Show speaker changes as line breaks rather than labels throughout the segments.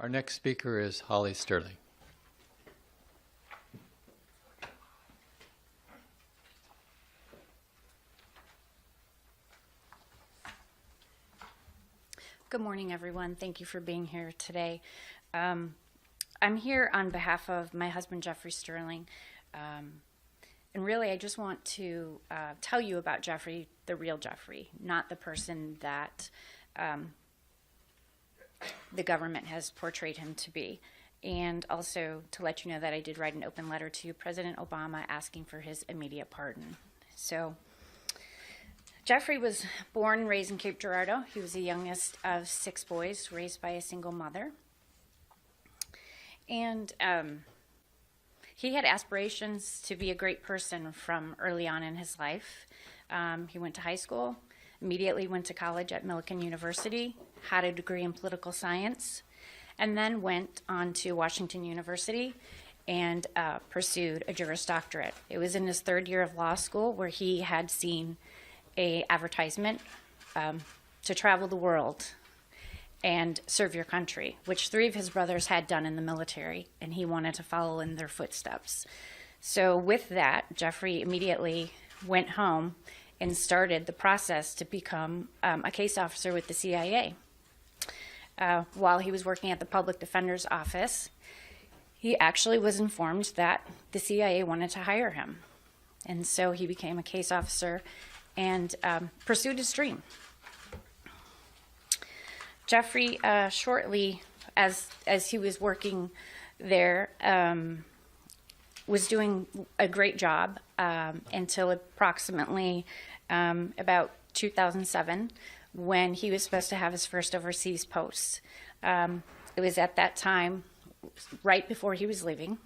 Our next speaker is Holly Sterling.
Good morning, everyone. Thank you for being here today. I'm here on behalf of my husband, Jeffrey Sterling. And really, I just want to tell you about Jeffrey, the real Jeffrey, not the person that the government has portrayed him to be. And also to let you know that I did write an open letter to President Obama asking for his immediate pardon. So Jeffrey was born and raised in Cape Girardeau. He was the youngest of 6 boys raised by a single mother. And he had aspirations to be a great person from early on in his life. He went to high school, immediately went to college at Millikan University, had a degree in political science, and then went on to Washington University and pursued a Juris Doctorate. It was in his 3rd year of law school where he had seen a advertisement to travel the world and serve your country, which 3 of his brothers had done in the military, and he wanted to follow in their footsteps. So with that, Jeffrey immediately went home and started the process to become a case officer with the CIA. While he was working at the Public Defender's Office, he actually was informed that the CIA wanted to hire him. And so he became a case officer and pursued his dream. Jeffrey, shortly as he was working there, was doing a great job until approximately about 2007, when he was supposed to have his first overseas post. It was at that time, right before he was leaving,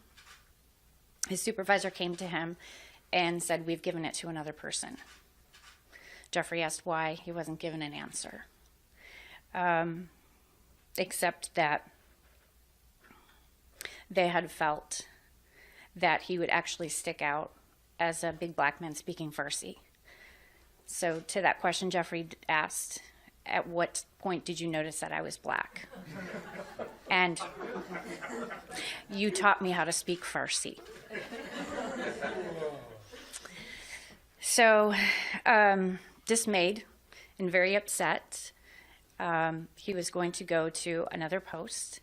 his supervisor came to him and said, "We've given it to another person." Jeffrey asked why. He wasn't given an answer, except that they had felt that he would actually stick out as a big black man speaking Farsi. So to that question, Jeffrey asked, "At what point did you notice that I was black?" And "You taught me how to speak Farsi." So, dismayed and very upset, he was going to go to another post.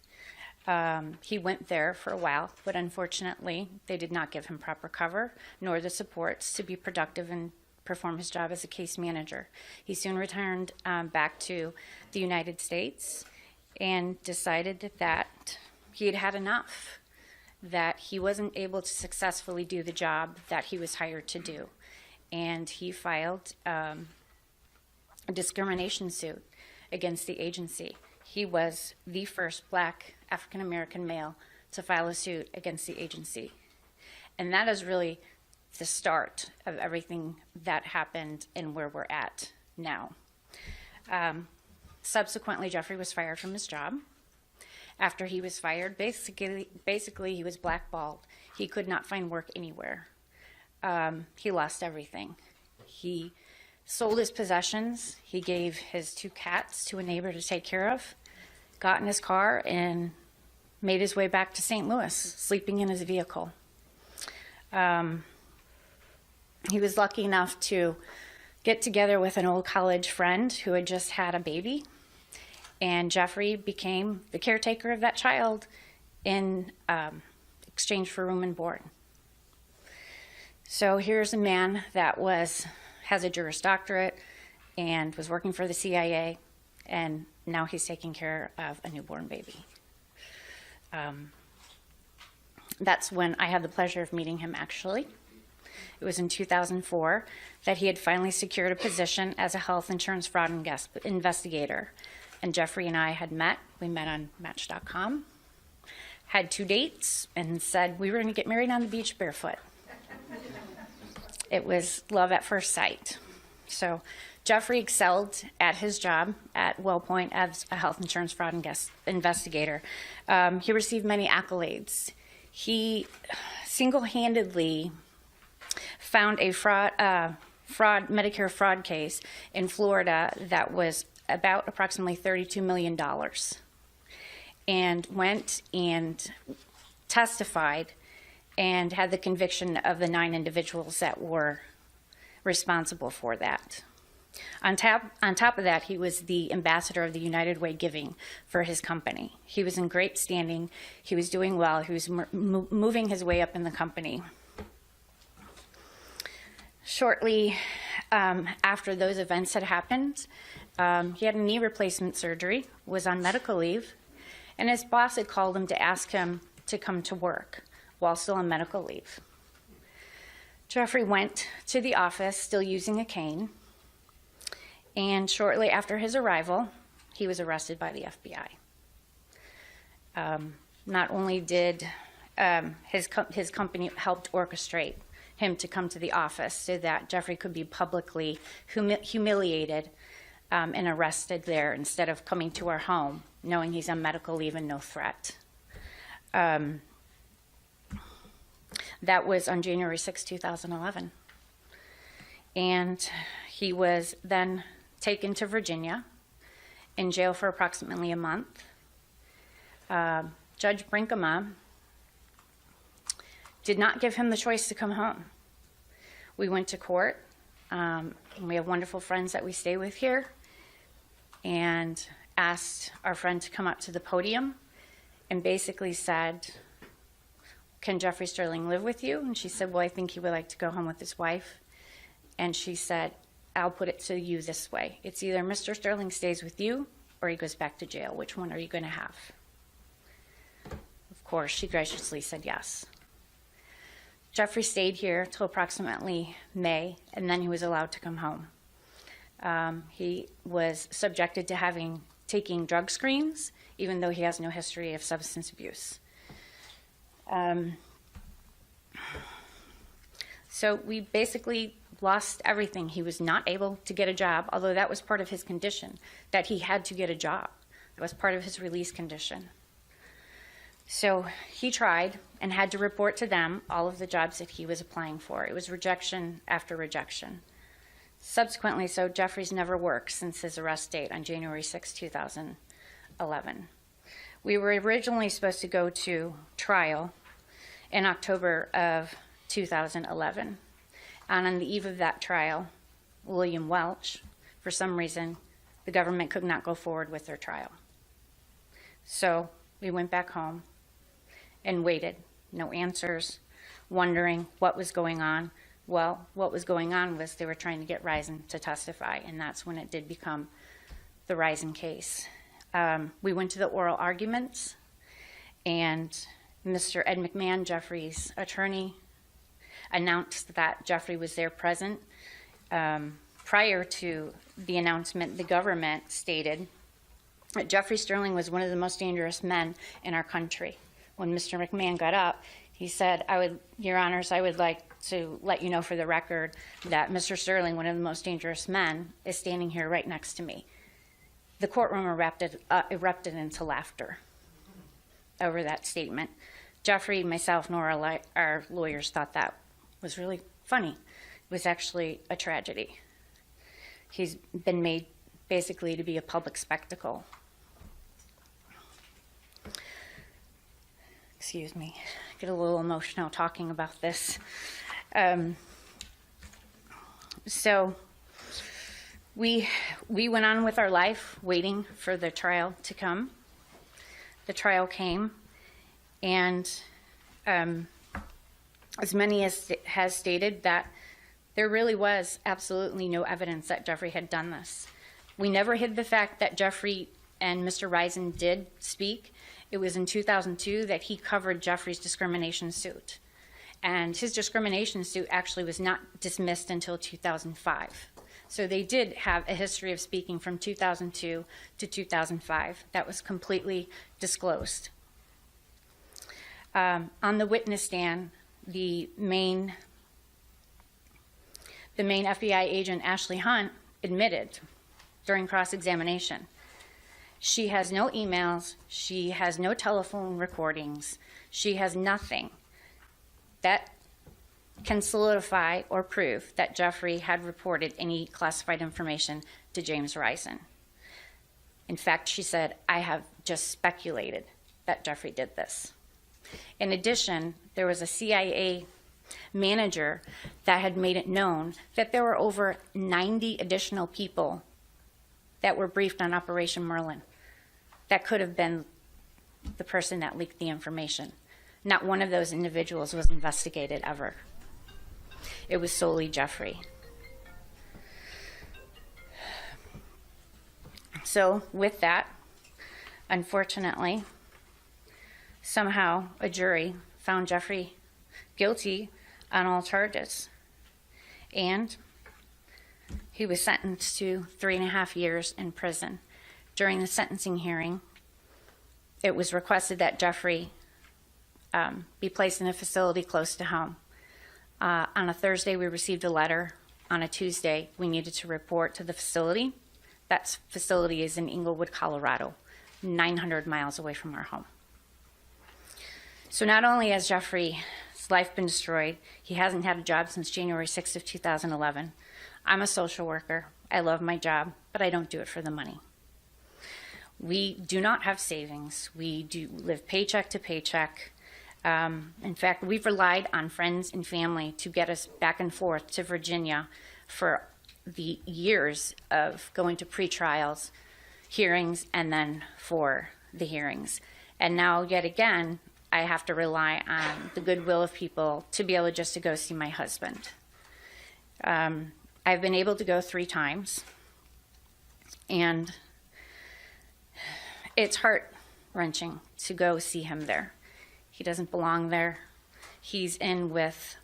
He went there for a while, but unfortunately, they did not give him proper cover, nor the supports to be productive and perform his job as a case manager. He soon returned back to the United States and decided that he had had enough, that he wasn't able to successfully do the job that he was hired to do. And he filed a discrimination suit against the agency. He was the first black African-American male to file a suit against the agency. And that is really the start of everything that happened and where we're at now. Subsequently, Jeffrey was fired from his job. After he was fired, basically he was blackballed. He could not find work anywhere. He lost everything. He sold his possessions. He gave his 2 cats to a neighbor to take care of, got in his car, and made his way back to St. Louis, sleeping in his vehicle. He was lucky enough to get together with an old college friend who had just had a baby, and Jeffrey became the caretaker of that child in exchange for room and board. So here's a man that has a Juris Doctorate and was working for the CIA, and now he's taking care of a newborn baby. That's when I had the pleasure of meeting him, actually. It was in 2004 that he had finally secured a position as a health insurance fraud investigator. And Jeffrey and I had met. We met on Match.com, had 2 dates, and said we were going to get married on the beach barefoot. It was love at first sight. So Jeffrey excelled at his job at WellPoint as a health insurance fraud investigator. He received many accolades. He single-handedly found a Medicare fraud case in Florida that was about approximately $32 million. and went and testified and had the conviction of the 9 individuals that were responsible for that. On top of that, he was the ambassador of the United Way Giving for his company. He was in great standing. He was doing well. He was moving his way up in the company. Shortly after those events had happened, he had a knee replacement surgery, was on medical leave, and his boss had called him to ask him to come to work while still on medical leave. Jeffrey went to the office, still using a cane, and shortly after his arrival, he was arrested by the FBI. Not only did his company helped orchestrate him to come to the office so that Jeffrey could be publicly humiliated and arrested there instead of coming to our home, knowing he's on medical leave and no threat. That was on January 6, 2011. And he was then taken to Virginia, in jail for approximately a month. Judge Brinkema did not give him the choice to come home. We went to court. We have wonderful friends that we stay with here, and asked our friend to come up to the podium and basically said, "Can Jeffrey Sterling live with you?" And she said, "Well, I think he would like to go home with his wife." And she said, "I'll put it to you this way. It's either Mr. Sterling stays with you or he goes back to jail. Which one are you going to have?" Of course, she graciously said yes. Jeffrey stayed here till approximately May, and then he was allowed to come home. He was subjected to taking drug screens, even though he has no history of substance abuse. So we basically lost everything. He was not able to get a job, although that was part of his condition, that he had to get a job. That was part of his release condition. So he tried and had to report to them all of the jobs that he was applying for. It was rejection after rejection. Subsequently, so Jeffrey's never worked since his arrest date on January 6, 2011. We were originally supposed to go to trial in October of 2011. And on the eve of that trial, William Welch, for some reason, the government could not go forward with their trial. So we went back home and waited. No answers, wondering what was going on. Well, what was going on was they were trying to get Risen to testify, and that's when it did become the Risen case. We went to the oral arguments, and Mr. Ed McMahon, Jeffrey's attorney, announced that Jeffrey was there present. Prior to the announcement, the government stated that Jeffrey Sterling was one of the most dangerous men in our country. When Mr. McMahon got up, he said, Your Honors, I would like to let you know for the record that Mr. Sterling, one of the most dangerous men, is standing here right next to me. The courtroom erupted into laughter over that statement. Jeffrey, myself, nor our lawyers thought that was really funny. It was actually a tragedy. He's been made basically to be a public spectacle. Excuse me, I get a little emotional talking about this. So we went on with our life, waiting for the trial to come. The trial came, and as many as has stated that there really was absolutely no evidence that Jeffrey had done this. We never hid the fact that Jeffrey and Mr. Risen did speak. It was in 2002 that he covered Jeffrey's discrimination suit. And his discrimination suit actually was not dismissed until 2005. So they did have a history of speaking from 2002 to 2005. That was completely disclosed. On the witness stand, the main FBI agent, Ashley Hunt, admitted during cross-examination, she has no emails, she has no telephone recordings, she has nothing that can solidify or prove that Jeffrey had reported any classified information to James Risen. In fact, she said, I have just speculated that Jeffrey did this. In addition, there was a CIA manager that had made it known that there were over 90 additional people that were briefed on Operation Merlin that could have been the person that leaked the information. Not one of those individuals was investigated ever. It was solely Jeffrey. So with that, unfortunately, somehow a jury found Jeffrey guilty on all charges. And he was sentenced to 3.5 years in prison. During the sentencing hearing, it was requested that Jeffrey be placed in a facility close to home. On a Thursday, we received a letter. On a Tuesday, we needed to report to the facility. That facility is in Englewood, Colorado, 900 miles away from our home. So not only has Jeffrey's life been destroyed, he hasn't had a job since January 6th of 2011. I'm a social worker. I love my job, but I don't do it for the money. We do not have savings. We do live paycheck to paycheck. In fact, we've relied on friends and family to get us back and forth to Virginia for the years of going to pretrials, hearings, and then for the hearings. And now, yet again, I have to rely on the goodwill of people to be able just to go see my husband. I've been able to go 3 times, and it's heart-wrenching to go see him there. He doesn't belong there. He's in with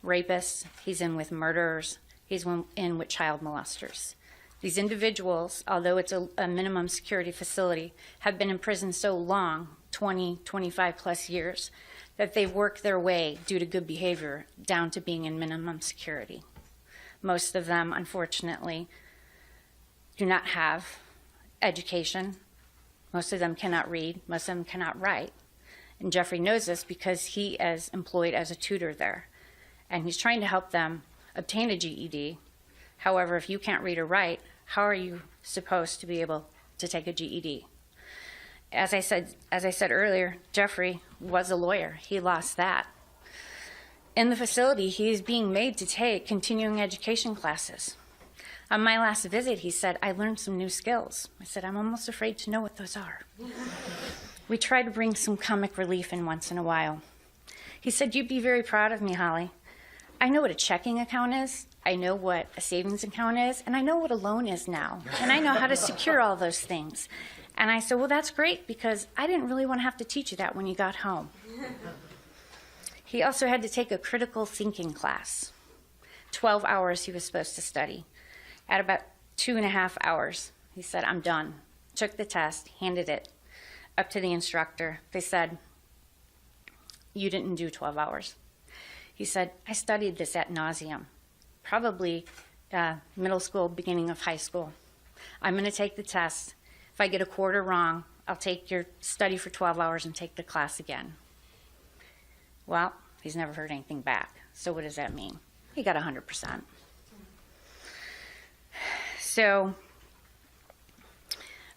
rapists. He's in with murderers. He's in with child molesters. These individuals, although it's a minimum security facility, have been in prison so long, 20, 25 plus years, that they've worked their way, due to good behavior, down to being in minimum security. Most of them, unfortunately, do not have education. Most of them cannot read. Most of them cannot write. And Jeffrey knows this because he is employed as a tutor there. And he's trying to help them obtain a GED. However, if you can't read or write, how are you supposed to be able to take a GED? As I said earlier, Jeffrey was a lawyer. He lost that. In the facility, he's being made to take continuing education classes. On my last visit, he said, I learned some new skills. I said, I'm almost afraid to know what those are. We try to bring some comic relief in once in a while. He said, you'd be very proud of me, Holly. I know what a checking account is, I know what a savings account is, and I know what a loan is now, and I know how to secure all those things. And I said, well, that's great, because I didn't really want to have to teach you that when you got home. He also had to take a critical thinking class. 12 hours he was supposed to study. At about 2.5 hours, he said, I'm done. Took the test, handed it up to the instructor. They said, you didn't do 12 hours. He said, I studied this ad nauseum, probably middle school, beginning of high school. I'm going to take the test. If I get a quarter wrong, I'll take your study for 12 hours and take the class again. Well, he's never heard anything back. So what does that mean? He got 100%. So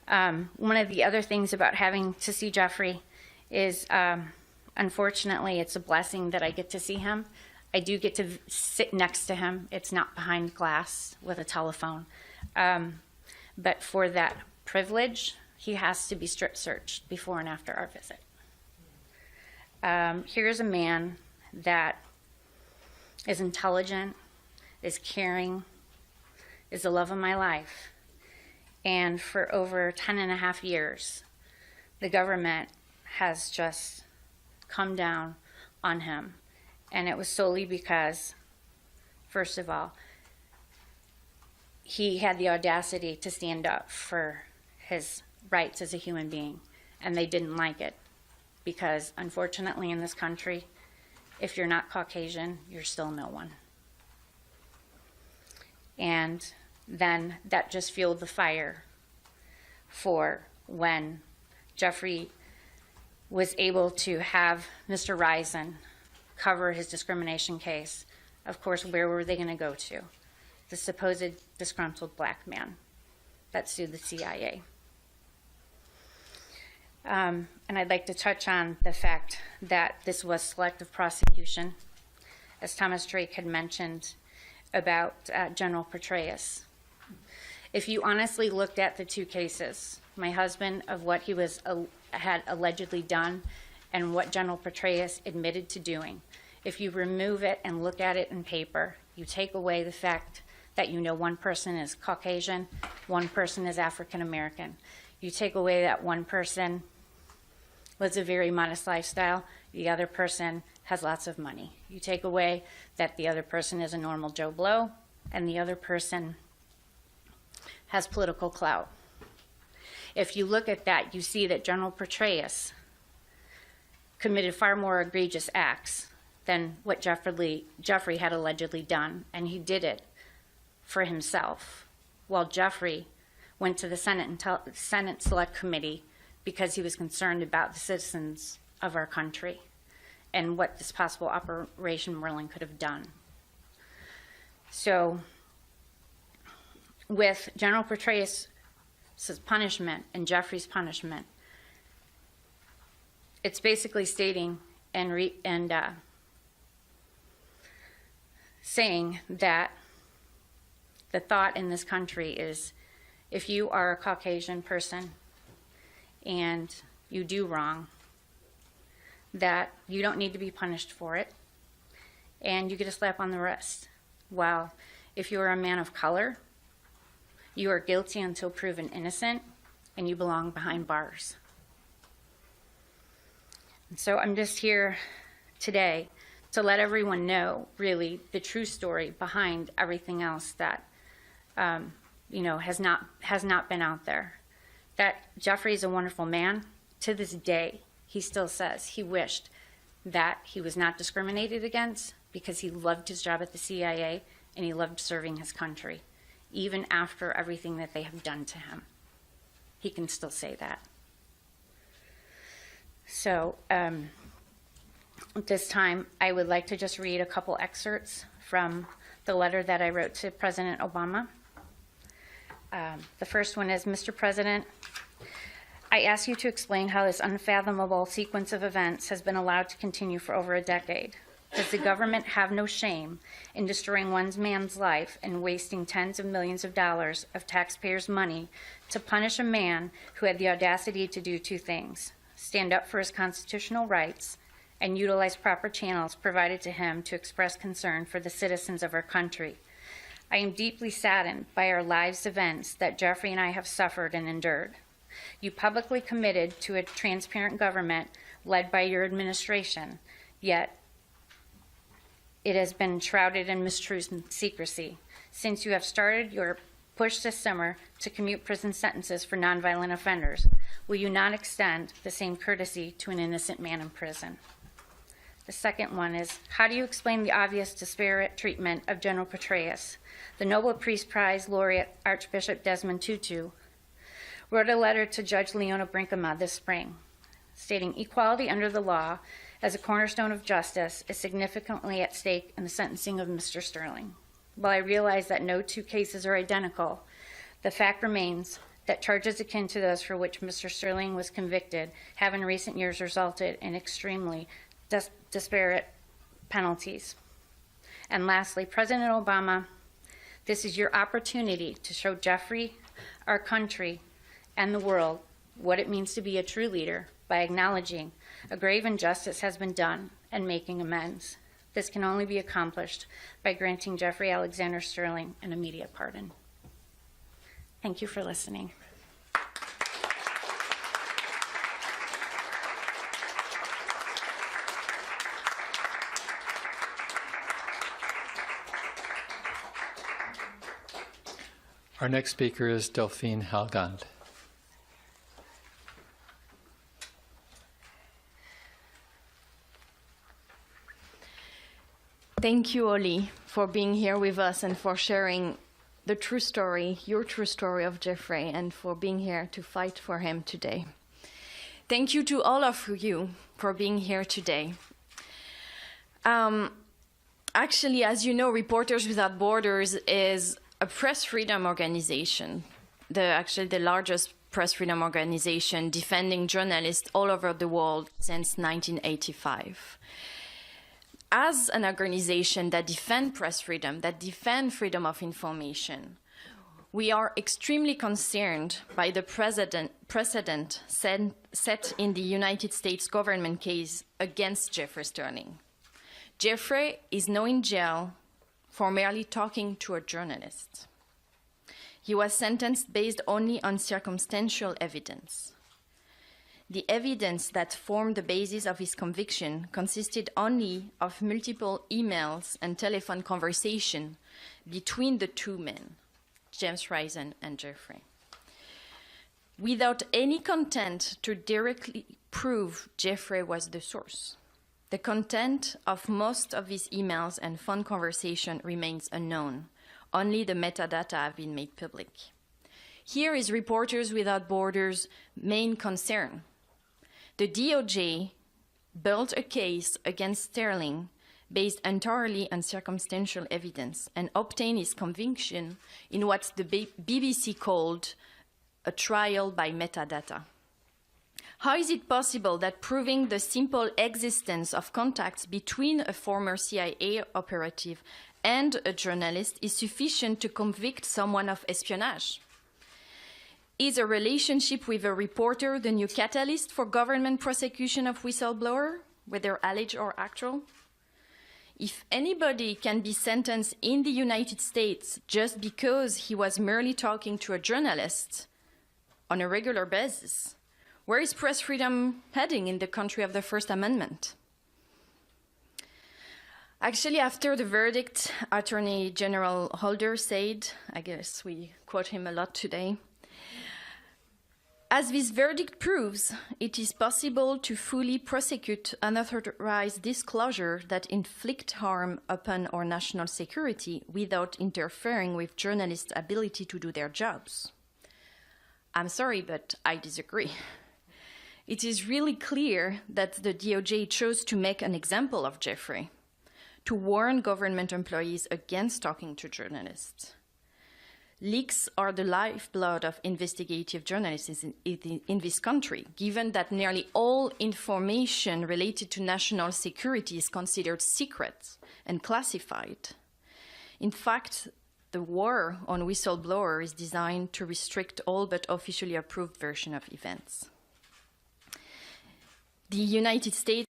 one of the other things about having to see Jeffrey is, unfortunately, it's a blessing that I get to see him. I do get to sit next to him. It's not behind glass with a telephone. But for that privilege, he has to be strip searched before and after our visit. Here's a man that is intelligent, is caring, is the love of my life. And for over 10.5 years, the government has just come down on him. And it was solely because, first of all, he had the audacity to stand up for his rights as a human being, and they didn't like it. Because unfortunately in this country, if you're not Caucasian, you're still no one. And then that just fueled the fire for when Jeffrey was able to have Mr. Risen cover his discrimination case. Of course, where were they going to go to? The supposed disgruntled black man that sued the CIA. And I'd like to touch on the fact that this was selective prosecution, as Thomas Drake had mentioned about General Petraeus. If you honestly looked at the two cases, my husband, of what he had allegedly done and what General Petraeus admitted to doing, if you remove it and look at it in paper, you take away the fact that you know one person is Caucasian, one person is African American. You take away that one person lives a very modest lifestyle, the other person has lots of money. You take away that the other person is a normal Joe Blow, and the other person has political clout. If you look at that, you see that General Petraeus committed far more egregious acts than what Jeffrey had allegedly done, and he did it for himself, while Jeffrey went to the Senate Select Committee because he was concerned about the citizens of our country and what this possible Operation Merlin could have done. So with General Petraeus' punishment and Jeffrey's punishment, it's basically stating and saying that the thought in this country is, if you are a Caucasian person and you do wrong, that you don't need to be punished for it, and you get a slap on the wrist. While if you are a man of color, you are guilty until proven innocent, and you belong behind bars. And so I'm just here today to let everyone know, really, the true story behind everything else that has not been out there. That Jeffrey is a wonderful man. To this day, he still says he wished that he was not discriminated against because he loved his job at the CIA and he loved serving his country, even after everything that they have done to him. He can still say that. So at this time, I would like to just read a couple excerpts from the letter that I wrote to President Obama. The first one is, Mr. President, I ask you to explain how this unfathomable sequence of events has been allowed to continue for over a decade. Does the government have no shame in destroying one man's life and wasting tens of millions of dollars of taxpayers' money to punish a man who had the audacity to do two things: stand up for his constitutional rights and utilize proper channels provided to him to express concern for the citizens of our country? I am deeply saddened by our lives' events that Jeffrey and I have suffered and endured. You publicly committed to a transparent government led by your administration, yet it has been shrouded in mistruth and secrecy. Since you have started your push this summer to commute prison sentences for nonviolent offenders, will you not extend the same courtesy to an innocent man in prison? The second one is, how do you explain the obvious disparate treatment of General Petraeus? The Nobel Peace Prize laureate Archbishop Desmond Tutu wrote a letter to Judge Leona Brinkema this spring, stating equality under the law as a cornerstone of justice is significantly at stake in the sentencing of Mr. Sterling. While I realize that no two cases are identical, the fact remains that charges akin to those for which Mr. Sterling was convicted have in recent years resulted in extremely disparate penalties. And lastly, President Obama, this is your opportunity to show Jeffrey, our country, and the world what it means to be a true leader by acknowledging a grave injustice has been done and making amends. This can only be accomplished by granting Jeffrey Alexander Sterling an immediate pardon. Thank you for listening.
Our next speaker is Delphine Halgand.
Thank you, Oli, for being here with us and for sharing the true story, your true story of Jeffrey, and for being here to fight for him today. Thank you to all of you for being here today. Actually, as you know, Reporters Without Borders is a press freedom organization, actually the largest press freedom organization defending journalists all over the world since 1985. As an organization that defends press freedom, that defends freedom of information, we are extremely concerned by the precedent set in the United States government case against Jeffrey Sterling. Jeffrey is now in jail for merely talking to a journalist. He was sentenced based only on circumstantial evidence. The evidence that formed the basis of his conviction consisted only of multiple emails and telephone conversations between the two men, James Risen and Jeffrey, without any content to directly prove Jeffrey was the source. The content of most of his emails and phone conversation remains unknown. Only the metadata have been made public. Here is Reporters Without Borders' main concern. The DOJ built a case against Sterling based entirely on circumstantial evidence and obtained his conviction in what the BBC called a trial by metadata. How is it possible that proving the simple existence of contacts between a former CIA operative and a journalist is sufficient to convict someone of espionage? Is a relationship with a reporter the new catalyst for government prosecution of whistleblower, whether alleged or actual? If anybody can be sentenced in the United States just because he was merely talking to a journalist on a regular basis, where is press freedom heading in the country of the First Amendment? Actually, after the verdict, Attorney General Holder said, I guess we quote him a lot today, "As this verdict proves, it is possible to fully prosecute unauthorized disclosure that inflict harm upon our national security without interfering with journalists' ability to do their jobs." I'm sorry, but I disagree. It is really clear that the DOJ chose to make an example of Jeffrey, to warn government employees against talking to journalists. Leaks are the lifeblood of investigative journalism in this country, given that nearly all information related to national security is considered secret and classified. In fact, the war on whistleblower is designed to restrict all but officially approved version of events. The United States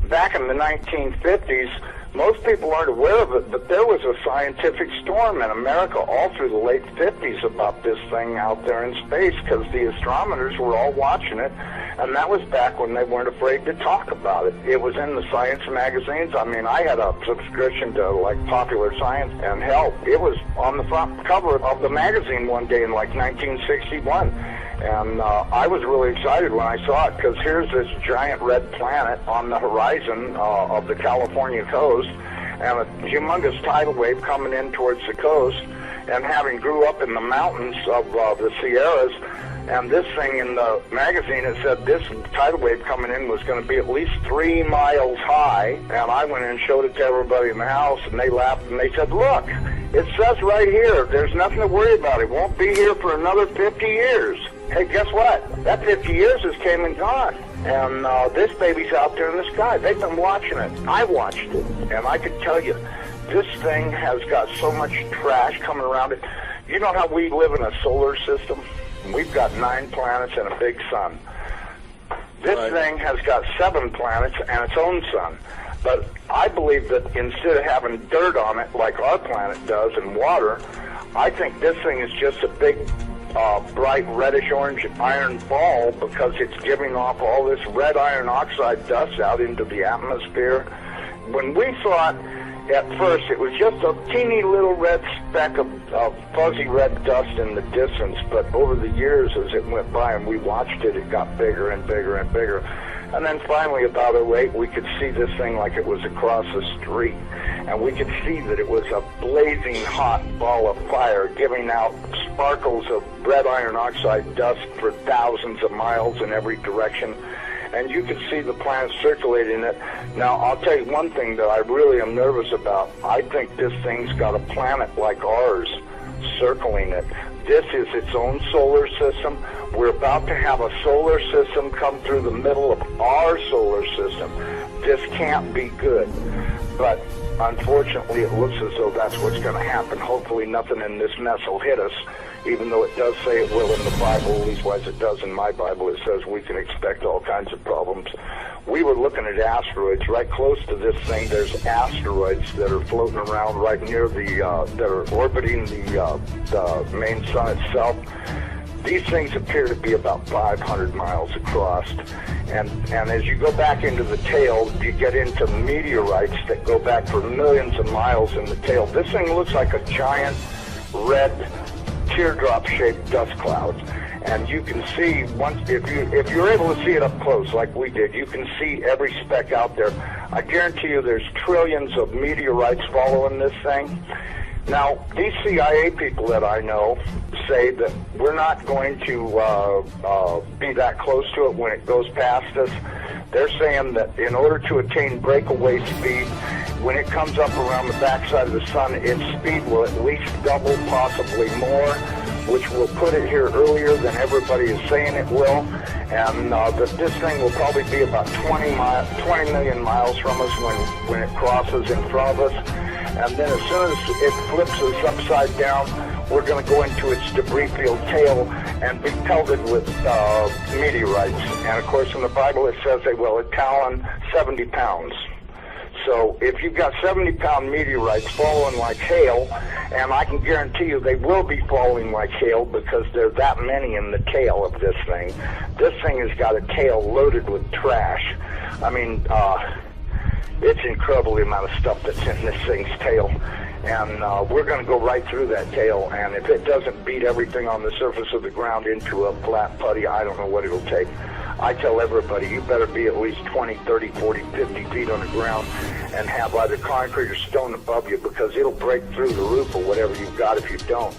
back in the 1950s, most people aren't aware of it, but there was a scientific storm in America all through the late 50s about this thing out there in space because the astronomers were all watching it, and that was back when they weren't afraid to talk about it. It was in the science magazines. I mean, I had a subscription to, like, Popular Science, and hell, it was on the front cover of the magazine one day in, like, 1961. And I was really excited when I saw it because here's this giant red planet on the horizon of the California coast and a humongous tidal wave coming in towards the coast. And having grew up in the mountains of the Sierras, and this thing in the magazine, it said this tidal wave coming in was going to be at least 3 miles high. And I went in and showed it to everybody in the house, and they laughed and they said, "Look, it says right here, there's nothing to worry about. It won't be here for another 50 years. Hey, guess what? That 50 years has came and gone. And this baby's out there in the sky. They've been watching it. I watched it. And I can tell you, this thing has got so much trash coming around it. You know how we live in a solar system? We've got 9 planets and a big sun. This thing has got 7 planets and its own sun. But I believe that instead of having dirt on it like our planet does and water, I think this thing is just a big bright reddish-orange iron ball because it's giving off all this red iron oxide dust out into the atmosphere. When we saw it at first, it was just a teeny little red speck of fuzzy red dust in the distance, but over the years as it went by and we watched it, it got bigger and bigger and bigger. And then finally, about '08, we could see this thing like it was across the street. And we could see that it was a blazing hot ball of fire giving out sparkles of red iron oxide dust for thousands of miles in every direction. And you could see the planet circulating it. Now, I'll tell you one thing that I really am nervous about. I think this thing's got a planet like ours circling it. This is its own solar system. We're about to have a solar system come through the middle of our solar system. This can't be good. But unfortunately, it looks as though that's what's going to happen. Hopefully nothing in this mess will hit us, even though it does say it will in the Bible, at least as it does in my Bible. It says we can expect all kinds of problems. We were looking at asteroids right close to this thing. There's asteroids that are floating around right near that are orbiting the main sun itself. These things appear to be about 500 miles across. And as you go back into the tail, you get into meteorites that go back for millions of miles in the tail. This thing looks like a giant red teardrop-shaped dust cloud. And you can see, if you're able to see it up close like we did, you can see every speck out there. I guarantee you there's trillions of meteorites following this thing. Now, these CIA people that I know say that we're not going to be that close to it when it goes past us. They're saying that in order to attain breakaway speed, when it comes up around the backside of the sun, its speed will at least double, possibly more, which will put it here earlier than everybody is saying it will. And that this thing will probably be about 20 million miles from us when it crosses in front of us. And then as soon as it flips us upside down, we're going to go into its debris field tail and be pelted with meteorites. And of course in the Bible it says they will talon 70 pounds. So if you've got 70-pound meteorites falling like hail, and I can guarantee you they will be falling like hail because there are that many in the tail of this thing has got a tail loaded with trash. I mean, it's incredible the amount of stuff that's in this thing's tail. And we're going to go right through that tail, and if it doesn't beat everything on the surface of the ground into a flat putty, I don't know what it'll take. I tell everybody, you better be at least 20, 30, 40, 50 feet on the ground and have either concrete or stone above you, because it'll break through the roof or whatever you've got if you don't.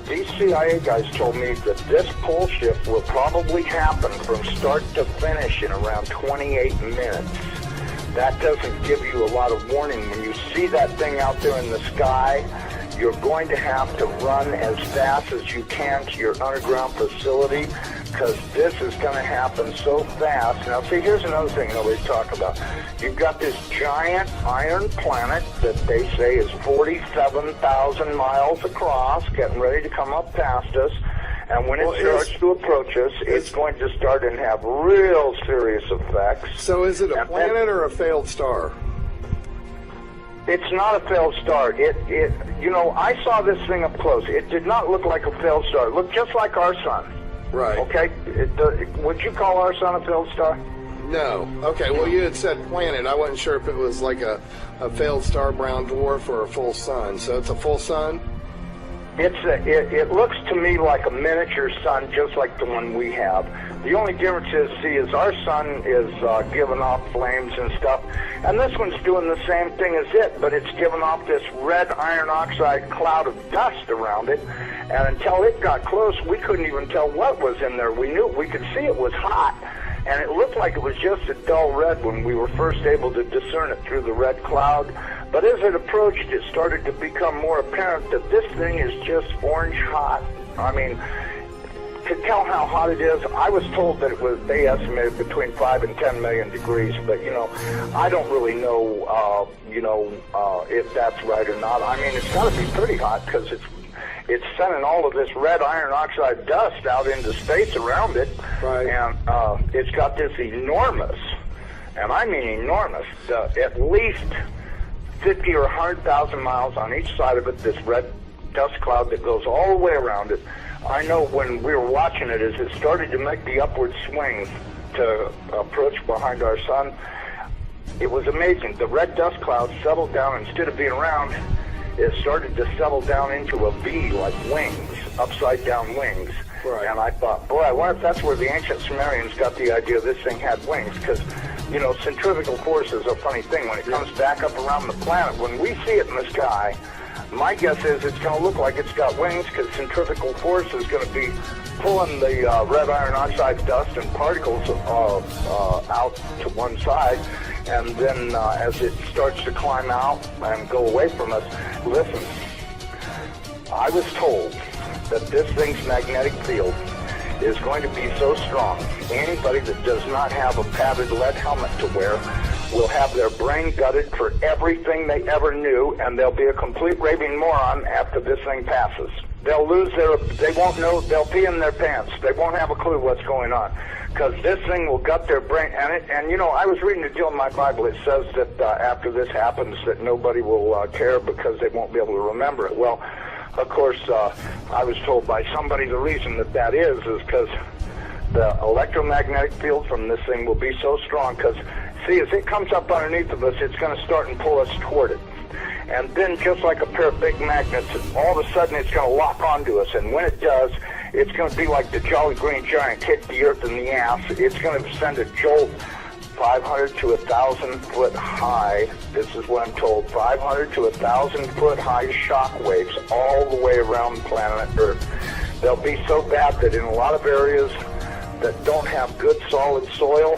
These CIA guys told me that this pole shift will probably happen from start to finish in around 28 minutes. That doesn't give you a lot of warning. When you see that thing out there in the sky, you're going to have to run as fast as you can to your underground facility, because this is going to happen so fast. Now, see, here's another thing nobody's talking about. You've got this giant iron planet that they say is 47,000 miles across, getting ready to come up past us. And when it starts to approach us, it's going to start and have real serious effects.
So is it a planet or a failed star?
It's not a failed star. You know, I saw this thing up close. It did not look like a failed star. It looked just like our sun.
Right.
Okay? Would you call our sun a failed star?
No. Okay, well, you had said planet. I wasn't sure if it was like a failed star, brown dwarf, or a full sun. So it's a full sun?
It looks to me like a miniature sun, just like the one we have. The only difference is our sun is giving off flames and stuff, and this one's doing the same thing as it, but it's giving off this red iron oxide cloud of dust around it, and until it got close, we couldn't even tell what was in there. We could see it was hot, and it looked like it was just a dull red when we were first able to discern it through the red cloud. But as it approached, it started to become more apparent that this thing is just orange hot. I mean, to tell how hot it is, I was told that they estimated between 5 and 10 million degrees, but, you know, I don't really know, if that's right or not. I mean, it's got to be pretty hot because it's sending all of this red iron oxide dust out into space around it.
Right.
And it's got this enormous, and I mean enormous, at least 50 or 100,000 miles on each side of it, this red dust cloud that goes all the way around it. I know when we were watching it, as it started to make the upward swing to approach behind our sun, it was amazing. The red dust cloud settled down. Instead of being round, it started to settle down into a V, like wings, upside down wings.
Right.
And I thought, boy, I wonder if that's where the ancient Sumerians got the idea this thing had wings, because you know, centrifugal force is a funny thing. When it comes back up around the planet, when we see it in the sky, my guess is it's going to look like it's got wings because centrifugal force is going to be pulling the red iron oxide dust and particles out to one side. And then as it starts to climb out and go away from us, listen, I was told that this thing's magnetic field is going to be so strong, anybody that does not have a padded lead helmet to wear will have their brain gutted for everything they ever knew, and they'll be a complete raving moron after this thing passes. They'll lose they won't know, they'll pee in their pants. They won't have a clue what's going on, because this thing will gut their brain. And you know, I was reading a deal in my Bible. It says that after this happens, that nobody will care because they won't be able to remember it. Well, of course, I was told by somebody the reason that is because the electromagnetic field from this thing will be so strong. Because, see, as it comes up underneath of us, it's going to start and pull us toward it. And then, just like a pair of big magnets, all of a sudden it's going to lock onto us. And when it does, it's going to be like the Jolly Green Giant hit the earth in the ass. It's going to send a jolt 500 to 1,000 foot high. This is what I'm told. 500 to 1,000 foot high shock waves all the way around planet Earth. They'll be so bad that in a lot of areas that don't have good solid soil,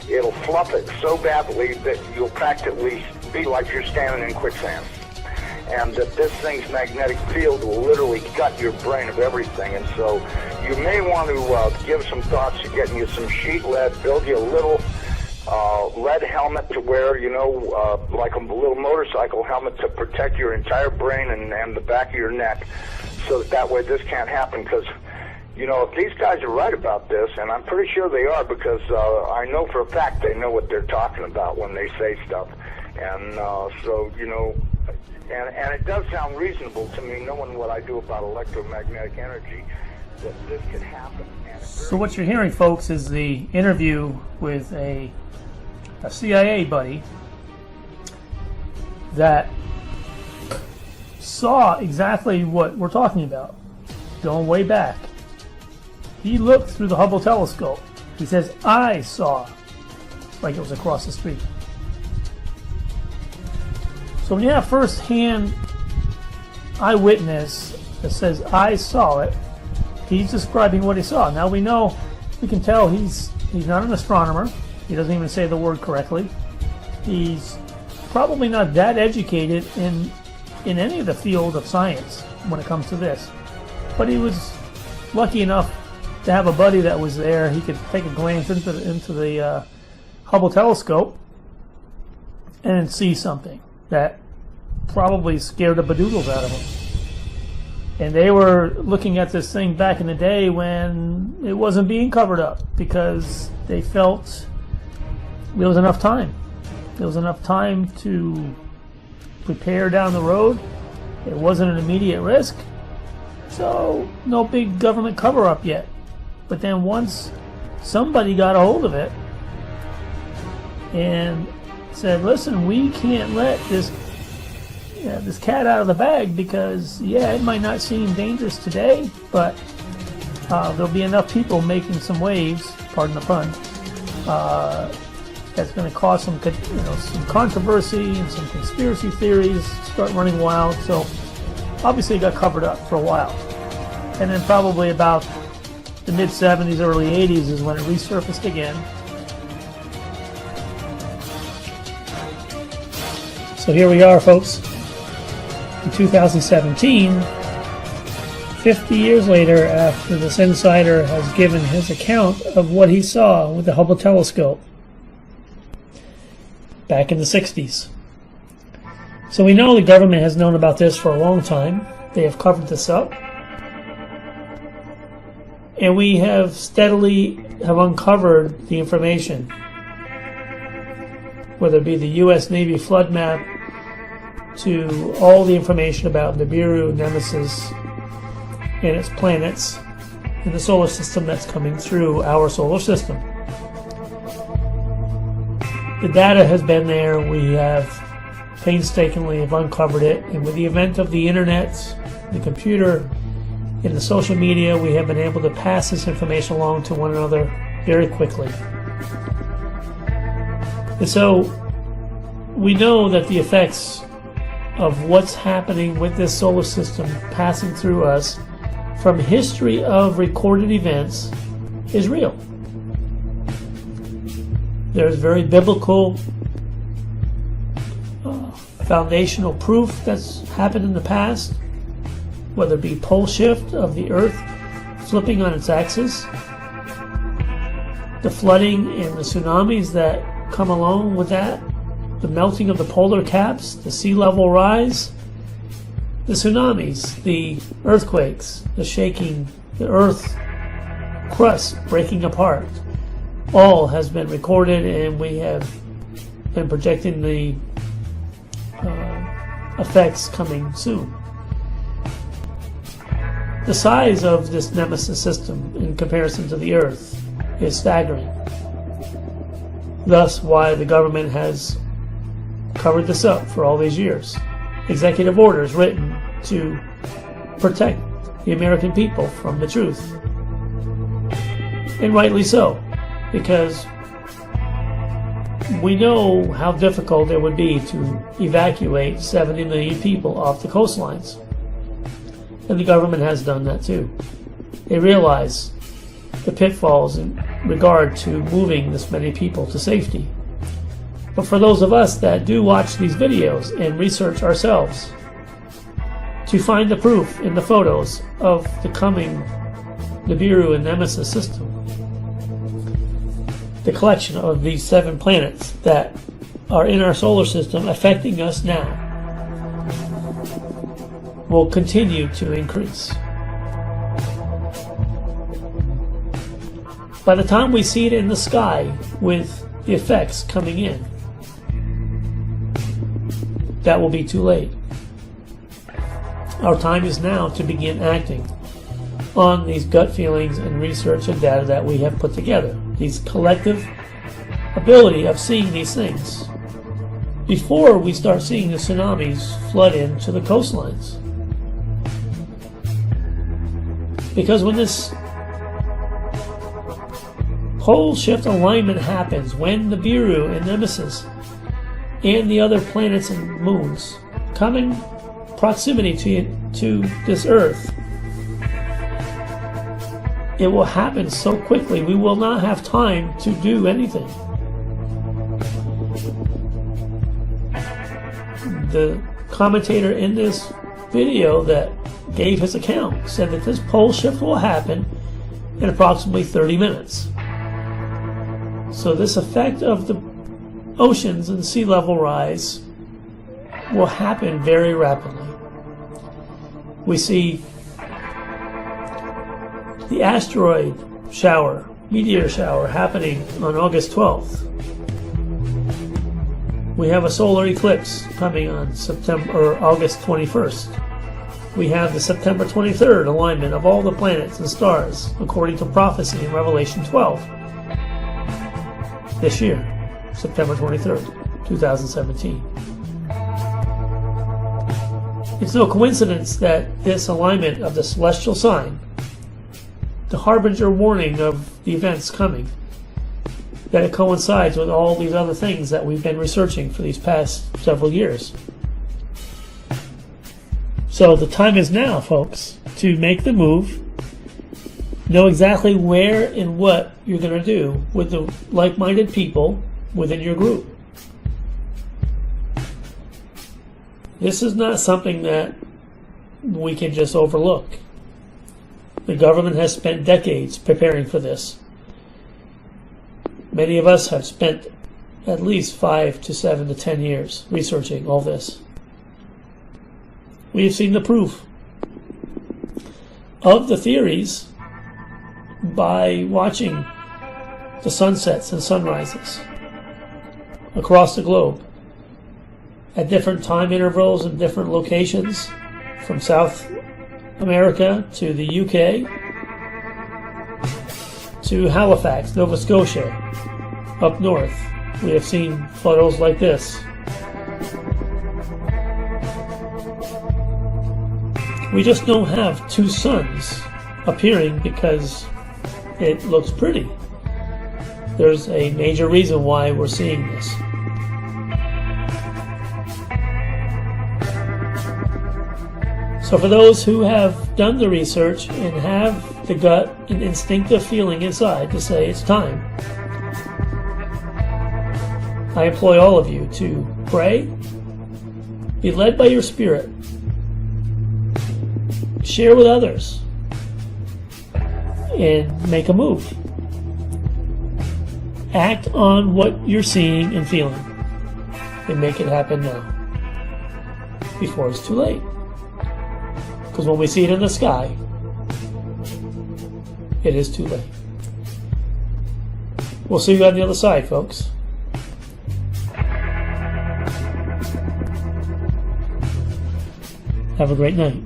it'll fluff it so badly that you'll practically be like you're standing in quicksand. And that this thing's magnetic field will literally gut your brain of everything. And so you may want to give some thoughts to getting you some sheet lead, build you a little lead helmet to wear, you know, like a little motorcycle helmet to protect your entire brain and the back of your neck, so that way this can't happen. Because, you know, if these guys are right about this, and I'm pretty sure they are, because I know for a fact they know what they're talking about when they say stuff. And so, you know, and it does sound reasonable to me, knowing what I do about electromagnetic energy, that this could happen.
So what you're hearing, folks, is the interview with a CIA buddy that saw exactly what we're talking about, going way back. He looked through the Hubble telescope. He says, I saw, like it was across the street. So when you have first-hand eyewitness that says, I saw it, he's describing what he saw. Now we know, we can tell he's not an astronomer. He doesn't even say the word correctly. He's probably not that educated in any of the field of science when it comes to this. But he was lucky enough to have a buddy that was there. He could take a glance into the Hubble telescope and see something that probably scared the bedoodles out of him. And they were looking at this thing back in the day when it wasn't being covered up, because they felt there was enough time. There was enough time to prepare down the road. It wasn't an immediate risk. So no big government cover-up yet. But then once somebody got a hold of it and said, listen, we can't let this cat out of the bag, because it might not seem dangerous today, but there'll be enough people making some waves, pardon the pun, that's going to cause some controversy and some conspiracy theories start running wild. So obviously it got covered up for a while, and then probably about the mid-70s, early 80s is when it resurfaced again. So here we are, folks. In 2017, 50 years later, after this insider has given his account of what he saw with the Hubble telescope back in the 60s. So we know the government has known about this for a long time. They have covered this up. And we have steadily uncovered the information, whether it be the U.S. Navy flood map, to all the information about Nibiru, Nemesis, and its planets in the solar system that's coming through our solar system. The data has been there. We have painstakingly uncovered it, and with the advent of the internet, the computer, and the social media, we have been able to pass this information along to one another very quickly. And so we know that the effects of what's happening with this solar system passing through us from history of recorded events is real. There's very biblical foundational proof that's happened in the past, whether it be pole shift of the Earth flipping on its axis, the flooding and the tsunamis that come along with that, the melting of the polar caps, the sea level rise, the tsunamis, the earthquakes, the shaking, the Earth crust breaking apart, all has been recorded, and we have been projecting the effects coming soon. The size of this Nemesis system in comparison to the Earth is staggering. Thus why the government has covered this up for all these years. Executive orders written to protect the American people from the truth. And rightly so, because we know how difficult it would be to evacuate 70 million people off the coastlines. And the government has done that too. They realize the pitfalls in regard to moving this many people to safety. But for those of us that do watch these videos and research ourselves, to find the proof in the photos of the coming NIBIRU and Nemesis system, the collection of these 7 planets that are in our solar system affecting us now will continue to increase. By the time we see it in the sky with the effects coming in, that will be too late. Our time is now to begin acting on these gut feelings and research and data that we have put together, these collective ability of seeing these things before we start seeing the tsunamis flood into the coastlines. Because when this pole shift alignment happens, when the Nibiru and Nemesis and the other planets and moons come in proximity to this Earth, it will happen so quickly we will not have time to do anything. The commentator in this video that gave his account said that this pole shift will happen in approximately 30 minutes. So this effect of the oceans and sea level rise will happen very rapidly. We see the asteroid shower, meteor shower, happening on August 12th. We have a solar eclipse coming on August 21st. We have the September 23rd alignment of all the planets and stars, according to prophecy in Revelation 12. This year, September 23rd, 2017. It's no coincidence that this alignment of the celestial sign, the harbinger warning of the events coming, that it coincides with all these other things that we've been researching for these past several years. So the time is now, folks, to make the move, know exactly where and what you're going to do with the like-minded people within your group. This is not something that we can just overlook. The government has spent decades preparing for this. Many of us have spent at least 5 to 7 to 10 years researching all this. We have seen the proof of the theories by watching the sunsets and sunrises across the globe at different time intervals and different locations, from South America to the UK to Halifax, Nova Scotia, up north. We have seen photos like this. We just don't have 2 suns appearing because it looks pretty. There's a major reason why we're seeing this. So for those who have done the research and have the gut and instinctive feeling inside to say it's time, I employ all of you to pray, be led by your spirit, share with others, and make a move. Act on what you're seeing and feeling and make it happen now, before it's too late. Because when we see it in the sky, it is too late. We'll see you on the other side, folks. Have a great night.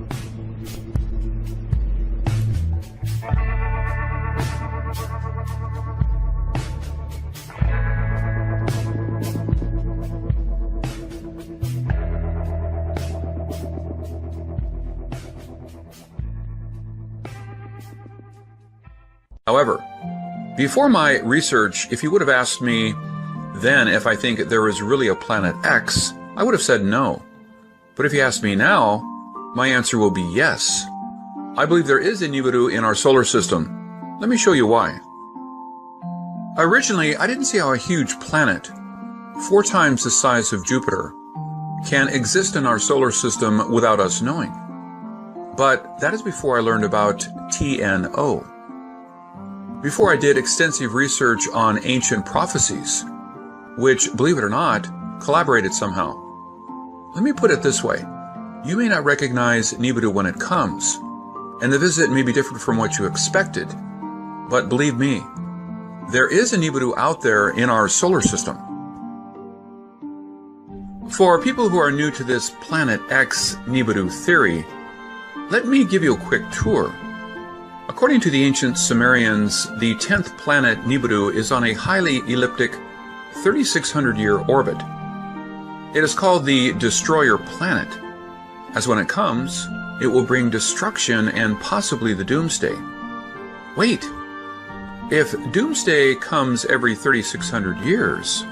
However, before my research, if you would have asked me then if I think there is really a planet X, I would have said no. But if you ask me now, my answer will be yes. I believe there is a NIBIRU in our solar system. Let me show you why. Originally, I didn't see how a huge planet, 4 times the size of Jupiter, can exist in our solar system without us knowing. But that is before I learned about TNO. Before I did extensive research on ancient prophecies, which, believe it or not, collaborated somehow. Let me put it this way. You may not recognize NIBIRU when it comes, and the visit may be different from what you expected, but believe me, there is a NIBIRU out there in our solar system. For people who are new to this Planet X NIBIRU theory, let me give you a quick tour. According to the ancient Sumerians, the 10th planet NIBIRU is on a highly elliptic 3,600-year orbit. It is called the Destroyer Planet, as when it comes, it will bring destruction and possibly the Doomsday. Wait, if Doomsday comes every 3,600 years,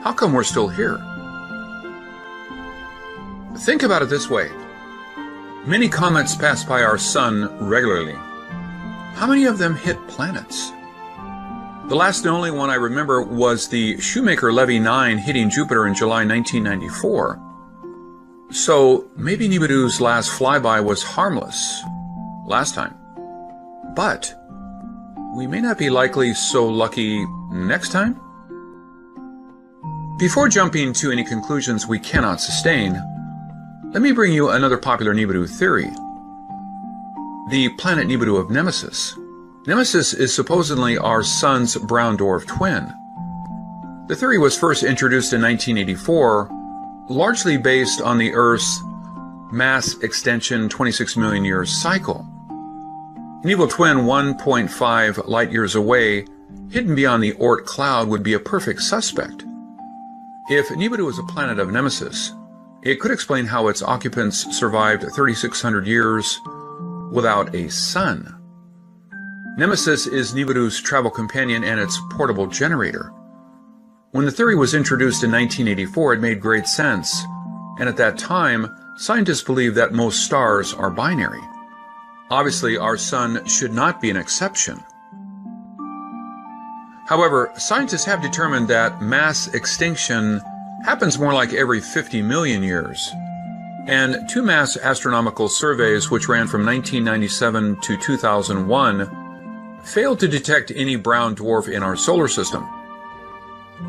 how come we're still here? Think about it this way. Many comets pass by our sun regularly. How many of them hit planets? The last and only one I remember was the Shoemaker-Levy 9 hitting Jupiter in July 1994. So maybe NIBIRU's last flyby was harmless last time. But we may not be likely so lucky next time? Before jumping to any conclusions we cannot sustain, let me bring you another popular NIBIRU theory. The planet NIBIRU of Nemesis. Nemesis is supposedly our sun's brown dwarf twin. The theory was first introduced in 1984, largely based on the Earth's mass extension 26 million years cycle. An evil twin 1.5 light years away, hidden beyond the Oort cloud, would be a perfect suspect. If NIBIRU was a planet of Nemesis, it could explain how its occupants survived 3,600 years without a sun. Nemesis is NIBIRU's travel companion and its portable generator. When the theory was introduced in 1984, it made great sense, and at that time, scientists believed that most stars are binary. Obviously, our sun should not be an exception. However, scientists have determined that mass extinction happens more like every 50 million years. And 2 mass astronomical surveys, which ran from 1997 to 2001, failed to detect any brown dwarf in our solar system.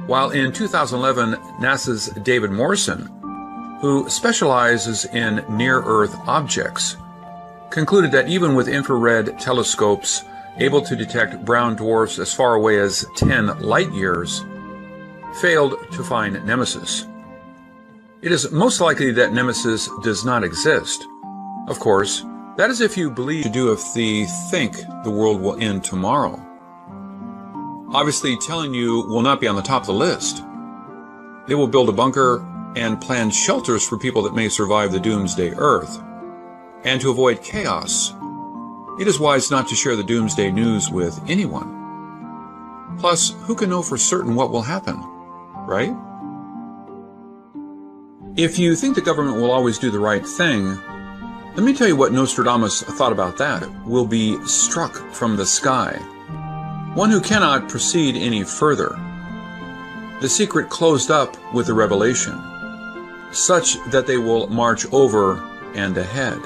While in 2011, NASA's David Morrison, who specializes in near-Earth objects, concluded that even with infrared telescopes able to detect brown dwarfs as far away as 10 light years, failed to find Nemesis. It is most likely that Nemesis does not exist. Of course, that is if you believe to do if they think the world will end tomorrow. Obviously, telling you will not be on the top of the list. They will build a bunker and plan shelters for people that may survive the doomsday Earth. And to avoid chaos, it is wise not to share the doomsday news with anyone. Plus, who can know for certain what will happen, right? If you think the government will always do the right thing, Let me tell you what Nostradamus thought about that. Will be struck from the sky. One who cannot proceed any further. The secret closed up with the revelation, such that they will march over and ahead.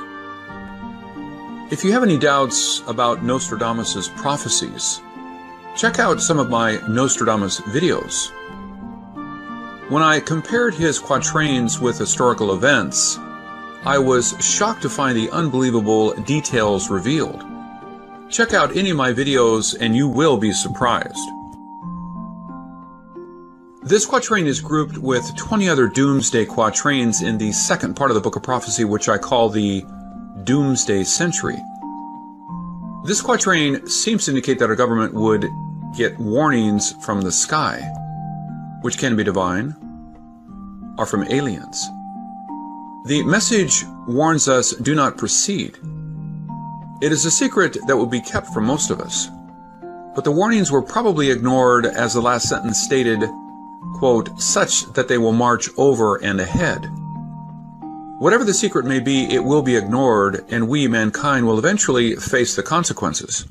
If you have any doubts about Nostradamus's prophecies, check out some of my Nostradamus videos. When I compared his quatrains with historical events, I was shocked to find the unbelievable details revealed. Check out any of my videos and you will be surprised. This quatrain is grouped with 20 other doomsday quatrains in the second part of the Book of Prophecy, which I call the Doomsday Century. This quatrain seems to indicate that our government would get warnings from the sky, which can be divine, or from aliens. The message warns us, do not proceed. It is a secret that will be kept from most of us. But the warnings were probably ignored, as the last sentence stated, quote, such that they will march over and ahead. Whatever the secret may be, it will be ignored, and we, mankind, will eventually face the consequences.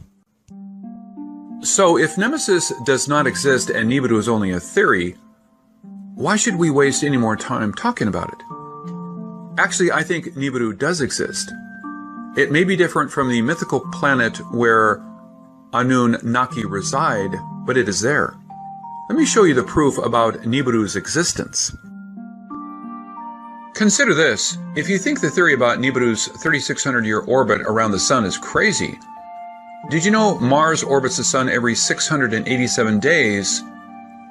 So, if Nemesis does not exist and NIBIRU is only a theory, why should we waste any more time talking about it? Actually, I think NIBIRU does exist. It may be different from the mythical planet where Anunnaki reside, but it is there. Let me show you the proof about NIBIRU's existence. Consider this. If you think the theory about NIBIRU's 3,600-year orbit around the Sun is crazy, did you know Mars orbits the Sun every 687 days,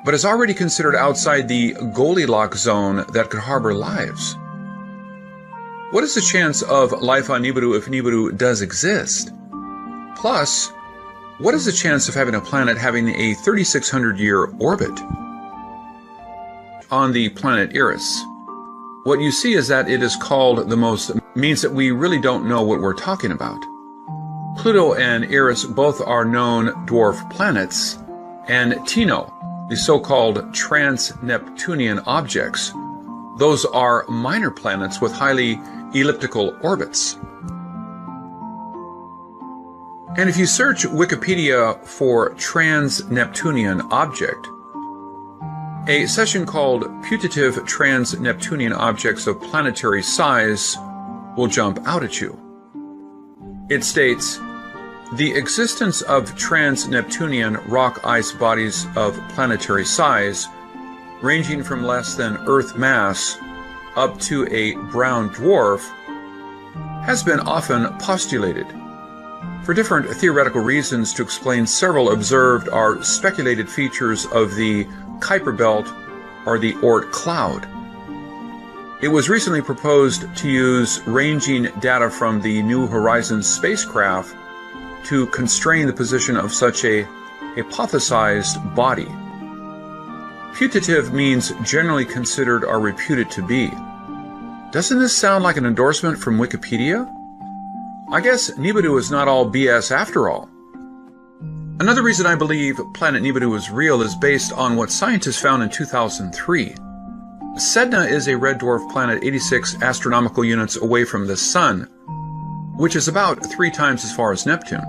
but is already considered outside the Goldilocks zone that could harbor lives? What is the chance of life on NIBIRU if NIBIRU does exist? Plus, what is the chance of having a planet having a 3,600-year orbit? On the planet Eris, what you see is that it is called the most, means that we really don't know what we're talking about. Pluto and Eris both are known dwarf planets, and Tino, the so-called trans-Neptunian objects, those are minor planets with highly elliptical orbits. And if you search Wikipedia for trans-Neptunian object, a section called Putative Trans-Neptunian Objects of Planetary Size will jump out at you. It states, the existence of trans-Neptunian rock ice bodies of planetary size, ranging from less than Earth mass up to a brown dwarf, has been often postulated. For different theoretical reasons to explain several observed or speculated features of the Kuiper Belt or the Oort cloud. It was recently proposed to use ranging data from the New Horizons spacecraft to constrain the position of such a hypothesized body. Putative means generally considered or reputed to be. Doesn't this sound like an endorsement from Wikipedia? I guess NIBIRU is not all BS after all. Another reason I believe planet NIBIRU is real is based on what scientists found in 2003. Sedna is a red dwarf planet 86 astronomical units away from the Sun, which is about 3 times as far as Neptune.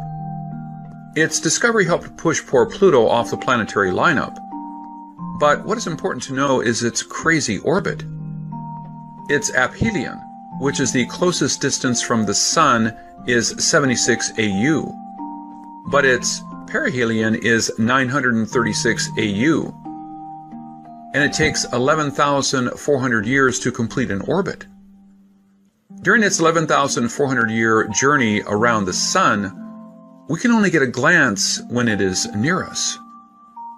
Its discovery helped push poor Pluto off the planetary lineup. But what is important to know is its crazy orbit. Its aphelion, which is the closest distance from the Sun, is 76 AU, but its perihelion is 936 AU, and it takes 11,400 years to complete an orbit. During its 11,400-year journey around the Sun, we can only get a glance when it is near us.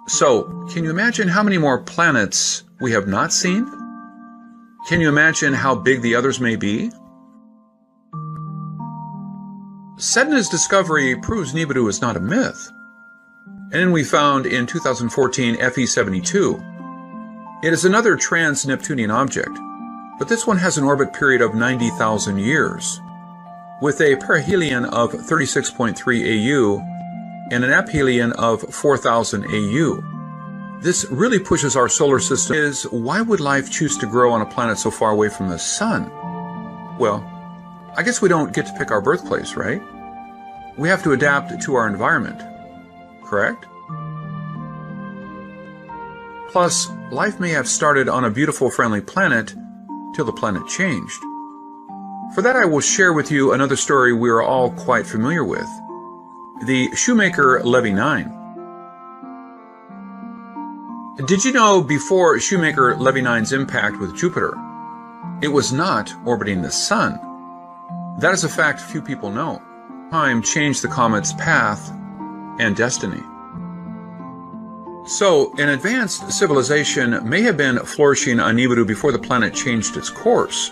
So, can you imagine how many more planets we have not seen? Can you imagine how big the others may be? Sedna's discovery proves NIBIRU is not a myth. And then we found in 2014 FE72. It is another trans-Neptunian object, but this one has an orbit period of 90,000 years, with a perihelion of 36.3 AU and an aphelion of 4,000 AU. This really pushes our solar system. Why would life choose to grow on a planet so far away from the Sun? Well, I guess we don't get to pick our birthplace, right? We have to adapt to our environment, correct? Plus, life may have started on a beautiful, friendly planet till the planet changed. For that, I will share with you another story we are all quite familiar with, the Shoemaker Levy 9. Did you know before Shoemaker Levy 9's impact with Jupiter, it was not orbiting the Sun? That is a fact few people know. Time changed the comet's path and destiny. So, an advanced civilization may have been flourishing on Nibiru before the planet changed its course.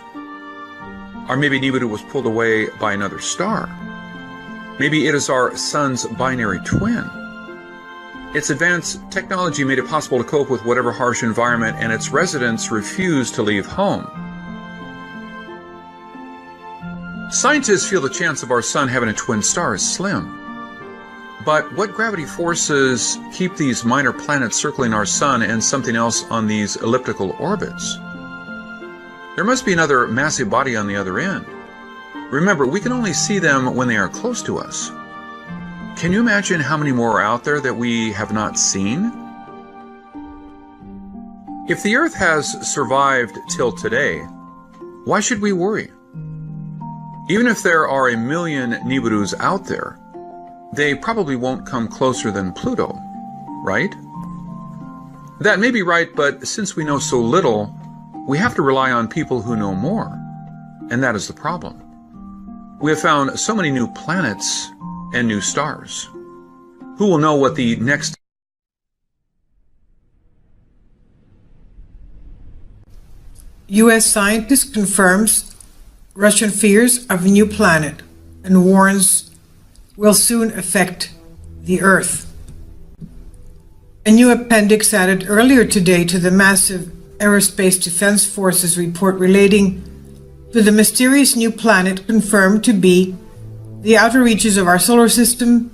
Or maybe Nibiru was pulled away by another star. Maybe it is our Sun's binary twin. Its advanced technology made it possible to cope with whatever harsh environment, and its residents refused to leave home. Scientists feel the chance of our Sun having a twin star is slim. But what gravity forces keep these minor planets circling our Sun and something else on these elliptical orbits? There must be another massive body on the other end. Remember, we can only see them when they are close to us. Can you imagine how many more are out there that we have not seen? If the Earth has survived till today, why should we worry? Even if there are 1 million Nibirus out there, they probably won't come closer than Pluto, right? That may be right, but since we know so little, we have to rely on people who know more, and that is the problem. We have found so many new planets and new stars. Who will know what the next...
U.S. scientist confirms Russian fears of a new planet and warns will soon affect the Earth. A new appendix added earlier today to the massive Aerospace Defense Forces report relating to the mysterious new planet confirmed to be the outer reaches of our solar system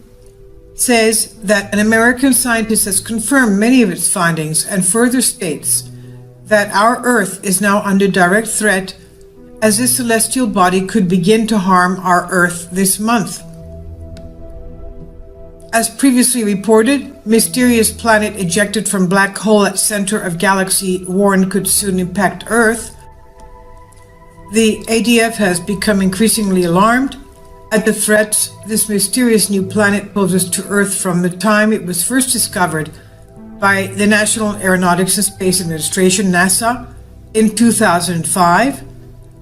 says that an American scientist has confirmed many of its findings and further states that our Earth is now under direct threat as this celestial body could begin to harm our Earth this month. As previously reported, mysterious planet ejected from black hole at center of galaxy warned could soon impact Earth. The ADF has become increasingly alarmed at the threats this mysterious new planet poses to Earth from the time it was first discovered by the National Aeronautics and Space Administration, NASA, in 2005,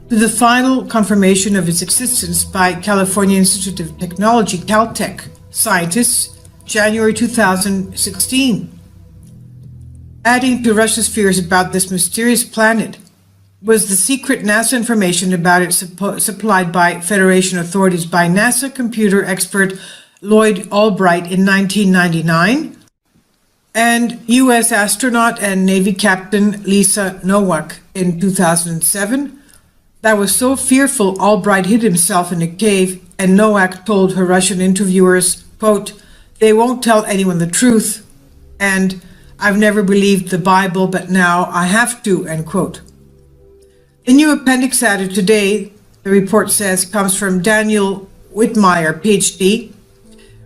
to the final confirmation of its existence by California Institute of Technology, Caltech, scientists, January 2016. Adding to Russia's fears about this mysterious planet was the secret NASA information about it supplied by Federation authorities by NASA computer expert Lloyd Albright in 1999 and U.S. astronaut and Navy Captain Lisa Nowak in 2007. That was so fearful Albright hid himself in a cave, and Nowak told her Russian interviewers, quote, "They won't tell anyone the truth," and "I've never believed the Bible, but now I have to," end quote. The new appendix added today, the report says, comes from Daniel Whitmire, PhD,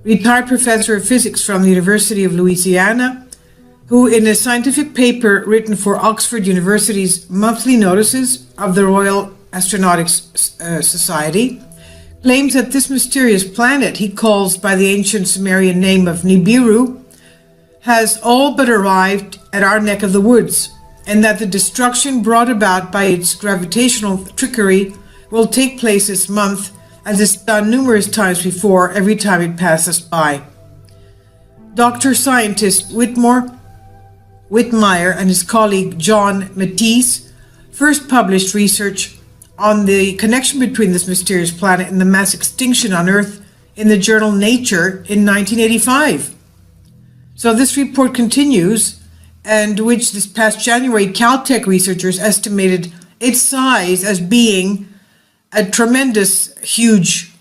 retired professor of physics from the University of Louisiana, who in a scientific paper written for Oxford University's monthly notices of the Royal Astronautics Society, claims that this mysterious planet he calls by the ancient Sumerian name of Nibiru has all but arrived at our neck of the woods, and that the destruction brought about by its gravitational trickery will take place this month, as it's done numerous times before every time it passes by. Dr. Scientist Whitmire and his colleague John Matisse first published research on the connection between this mysterious planet and the mass extinction on Earth in the journal Nature in 1985. So this report continues, and which this past January Caltech researchers estimated its size as being a tremendous, huge,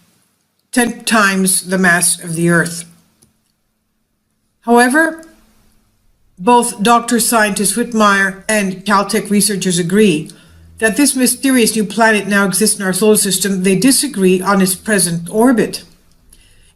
10 times the mass of the Earth. However, both Dr. Scientist Whitmire and Caltech researchers agree that this mysterious new planet now exists in our solar system, they disagree on its present orbit.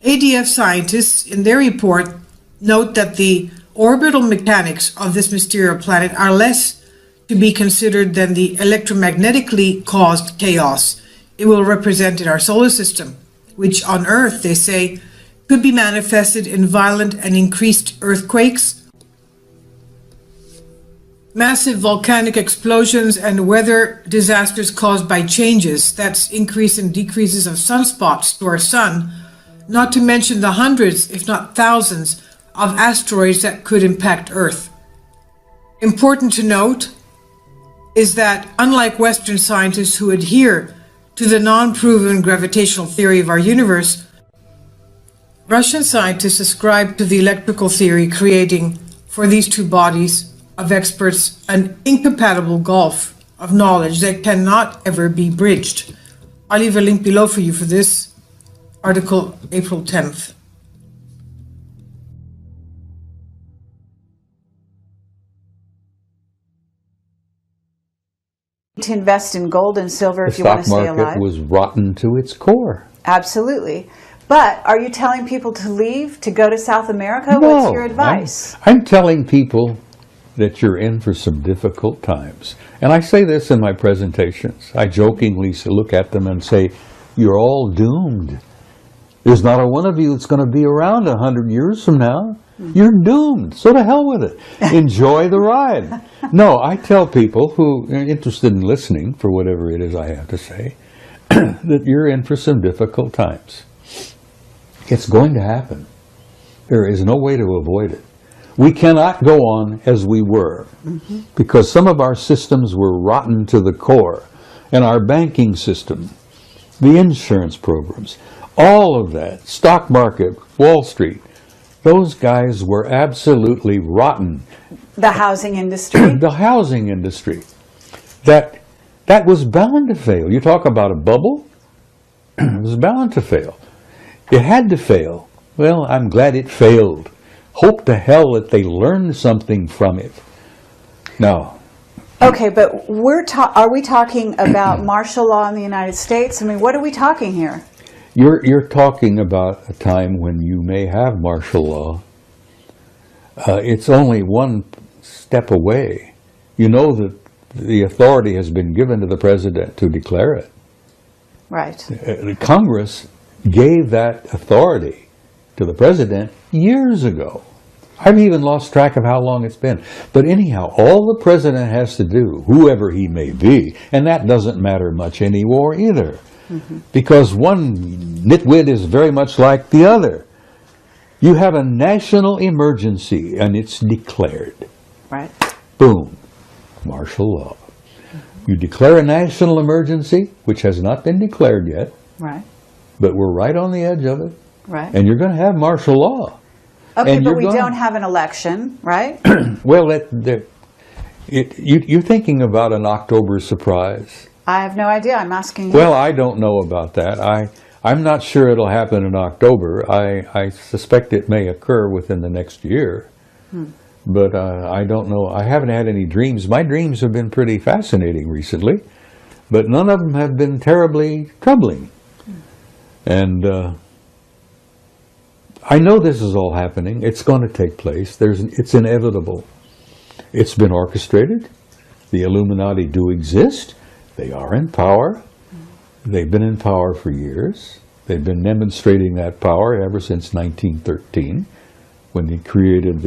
ADF scientists, in their report, note that the orbital mechanics of this mysterious planet are less to be considered than the electromagnetically caused chaos it will represent in our solar system, which on Earth, they say, could be manifested in violent and increased earthquakes, massive volcanic explosions, and weather disasters caused by changes, that's increase and decreases of sunspots to our sun, not to mention the hundreds, if not thousands, of asteroids that could impact Earth. Important to note is that, unlike Western scientists who adhere to the non-proven gravitational theory of our universe, Russian scientists ascribe to the elliptical theory, creating, for these two bodies of experts, an incompatible gulf of knowledge that cannot ever be bridged. I'll leave a link below for you for this article, April 10th.
To invest in gold and silver if
The
you want to
stock
stay alive.
market was rotten to its core.
Absolutely. But are you telling people to leave, to go to South America? What's your advice?
I'm telling people that you're in for some difficult times. And I say this in my presentations. I jokingly look at them and say, you're all doomed. There's not a one of you that's going to be around 100 years from now. You're doomed. So to hell with it. Enjoy the ride. No, I tell people who are interested in listening for whatever it is I have to say, that you're in for some difficult times. It's going to happen. There is no way to avoid it. We cannot go on as we were, because some of our systems were rotten to the core, and our banking system, the insurance programs, all of that, stock market, Wall Street, those guys were absolutely rotten.
The housing industry?
The housing industry. That was bound to fail. You talk about a bubble? It was bound to fail. It had to fail. Well, I'm glad it failed. Hope to hell that they learned something from it. No.
Okay, but are we talking about martial law in the United States? I mean, what are we talking here?
You're talking about a time when you may have martial law. It's only one step away. You know that the authority has been given to the president to declare it.
Right.
The Congress gave that authority to the president years ago. I've even lost track of how long it's been. But anyhow, all the president has to do, whoever he may be, and that doesn't matter much anymore either, because one nitwit is very much like the other. You have a national emergency, and it's declared.
Right.
Boom. Martial law. You declare a national emergency, which has not been declared yet,
Right.
but we're right on the edge of it,
Right.
and you're going to have martial law.
Okay,
and
but
you're
we
gonna-
don't have an election, right?
Well, you're thinking about an October surprise.
I have no idea. I'm asking you.
Well, I don't know about that. I'm not sure it'll happen in October. I suspect it may occur within the next year. But I don't know. I haven't had any dreams. My dreams have been pretty fascinating recently, but none of them have been terribly troubling. And I know this is all happening. It's going to take place. It's inevitable. It's been orchestrated. The Illuminati do exist. They are in power. They've been in power for years. They've been demonstrating that power ever since 1913, when they created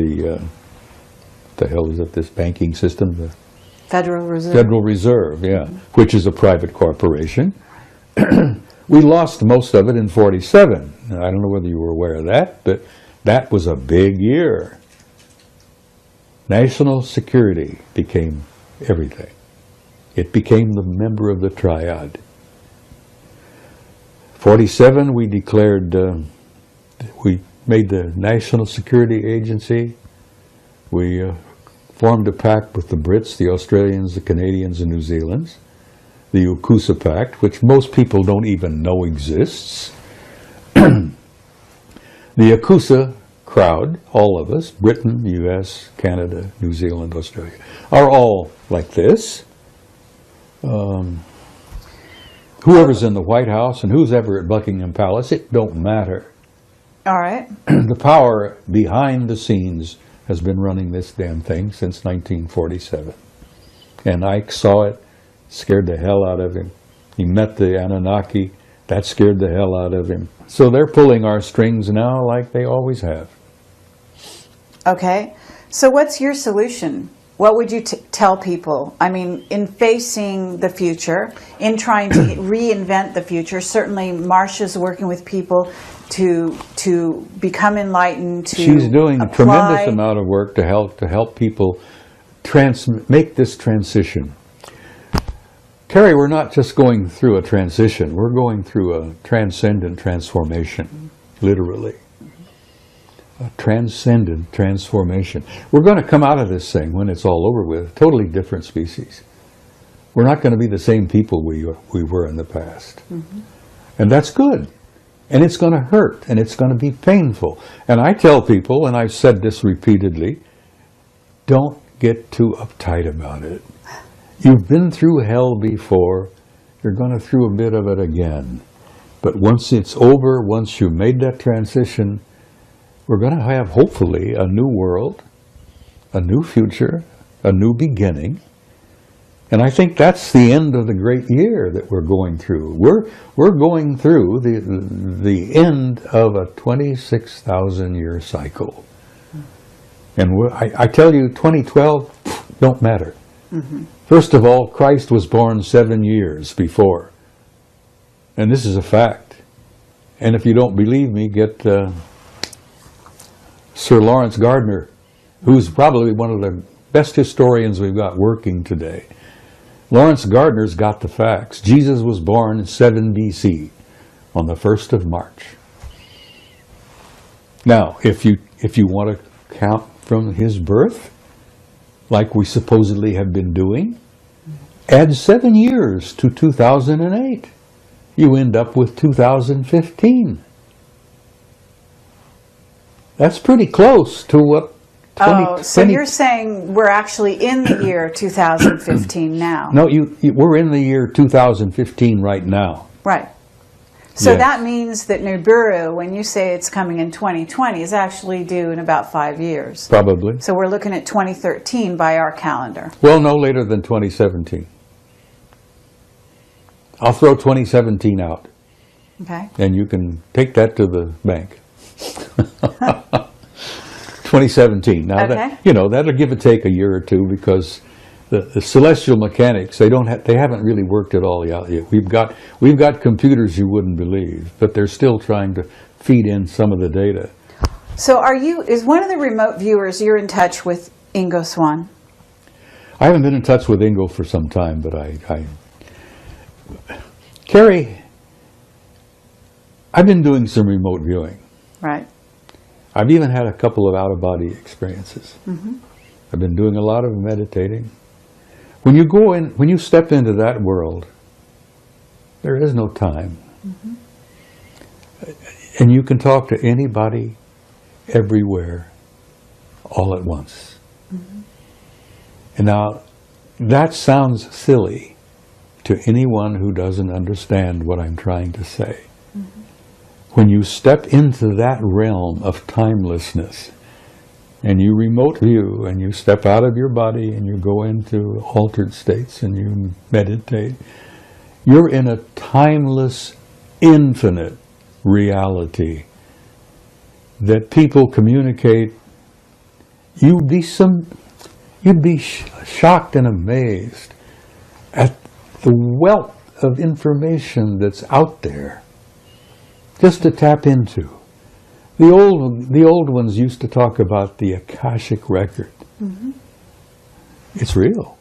this banking system? The
Federal Reserve.
Federal Reserve, yeah, which is a private corporation. We lost most of it in '47. I don't know whether you were aware of that, but that was a big year. National security became everything. It became the member of the triad. '47, we declared, we made the National Security Agency. We formed a pact with the Brits, the Australians, the Canadians, and New Zealanders. The UKUSA Pact, which most people don't even know exists. The UKUSA crowd, all of us, Britain, US, Canada, New Zealand, Australia, are all like this. whoever's in the White House and who's ever at Buckingham Palace, it don't matter.
All right.
The power behind the scenes has been running this damn thing since 1947. And Ike saw it, scared the hell out of him. He met the Anunnaki, that scared the hell out of him. So they're pulling our strings now like they always have.
Okay. So what's your solution? What would you tell people? I mean, in facing the future, in trying to reinvent the future, certainly Marsha's working with people to become enlightened, to
She's doing
apply.
a tremendous amount of work to help people make this transition. Terry, we're not just going through a transition, we're going through a transcendent transformation, literally. A transcendent transformation. We're going to come out of this thing when it's all over with, totally different species. We're not going to be the same people we were in the past. And that's good. And it's going to hurt, and it's going to be painful. And I tell people, and I've said this repeatedly, don't get too uptight about it. You've been through hell before, you're going to through a bit of it again. But once it's over, once you made that transition, we're going to have, hopefully, a new world, a new future, a new beginning. And I think that's the end of the great year that we're going through. We're going through the end of a 26,000-year cycle. And I tell you, 2012 don't matter. First of all, Christ was born 7 years before. And this is a fact. And if you don't believe me, get Sir Lawrence Gardner, who's probably one of the best historians we've got working today. Lawrence Gardner's got the facts. Jesus was born in 7 BC on the 1st of March. Now, if you want to count from his birth, like we supposedly have been doing, add 7 years to 2008. You end up with 2015. That's pretty close to what 20...
so you're saying we're actually in the year 2015 now?
No, we're in the year 2015 right now.
Right. So
Yes.
that means that NIBIRU, when you say it's coming in 2020, is actually due in about 5 years.
Probably.
So we're looking at 2013 by our calendar.
Well, no later than 2017. I'll throw 2017 out.
Okay.
And you can take that to the bank. 2017. Now,
Okay.
that'll give or take a year or two because the celestial mechanics, they haven't really worked it all out yet. We've got computers you wouldn't believe, but they're still trying to feed in some of the data.
So is one of the remote viewers, you're in touch with Ingo Swann?
I haven't been in touch with Ingo for some time, but Carrie, I've been doing some remote viewing.
Right.
I've even had a couple of out-of-body experiences. I've been doing a lot of meditating. When you step into that world, there is no time. And you can talk to anybody, everywhere, all at once. And now, that sounds silly to anyone who doesn't understand what I'm trying to say. When you step into that realm of timelessness, and you remote view, and you step out of your body, and you go into altered states, and you meditate, you're in a timeless, infinite reality that people communicate. You'd be shocked and amazed at the wealth of information that's out there just to tap into. The old ones used to talk about the Akashic record. It's real.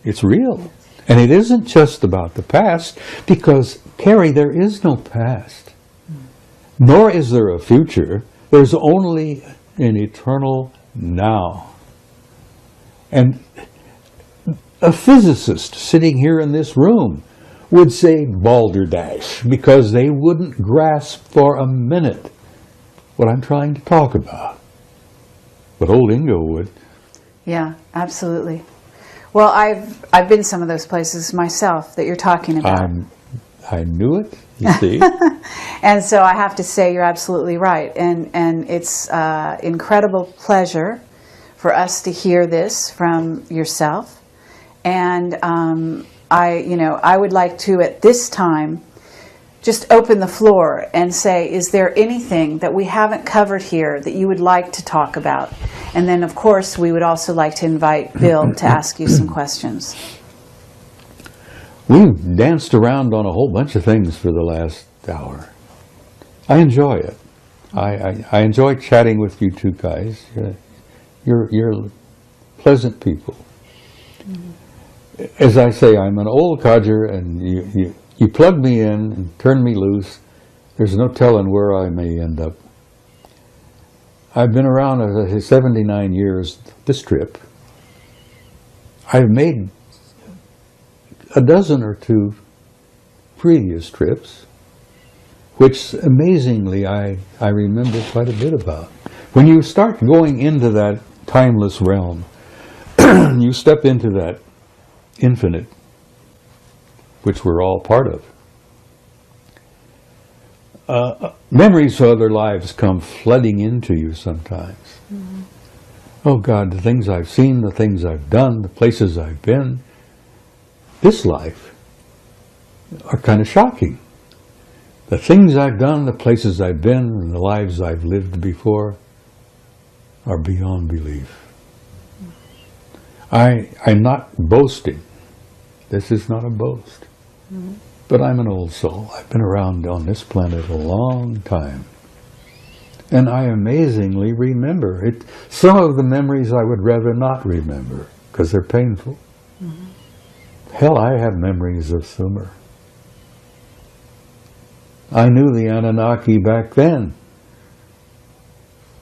It's real. And it isn't just about the past, because, Carrie, there is no past. Nor is there a future. There's only an eternal now. And a physicist sitting here in this room would say balderdash, because they wouldn't grasp for a minute what I'm trying to talk about. But old Ingo would.
Yeah, absolutely. Well, I've been some of those places myself that you're talking about.
I knew it, you see.
And so I have to say you're absolutely right. And it's incredible pleasure for us to hear this from yourself. And I would like to, at this time, just open the floor and say, is there anything that we haven't covered here that you would like to talk about? And then, of course, we would also like to invite Bill to ask you some questions.
We've danced around on a whole bunch of things for the last hour. I enjoy it. I enjoy chatting with you two guys. You're pleasant people. Mm-hmm. As I say, I'm an old codger, and you plug me in and turn me loose. There's no telling where I may end up. I've been around 79 years this trip. I've made a dozen or two previous trips, which amazingly I remember quite a bit about. When you start going into that timeless realm, you step into that infinite, which we're all part of. Memories of other lives come flooding into you sometimes. Mm-hmm. Oh God, the things I've seen, the things I've done, the places I've been, this life are kind of shocking. The things I've done, the places I've been, and the lives I've lived before are beyond belief. I'm not boasting. This is not a boast. Mm-hmm. But I'm an old soul. I've been around on this planet a long time. And I amazingly remember it. Some of the memories I would rather not remember because they're painful. Mm-hmm. Hell, I have memories of Sumer. I knew the Anunnaki back then.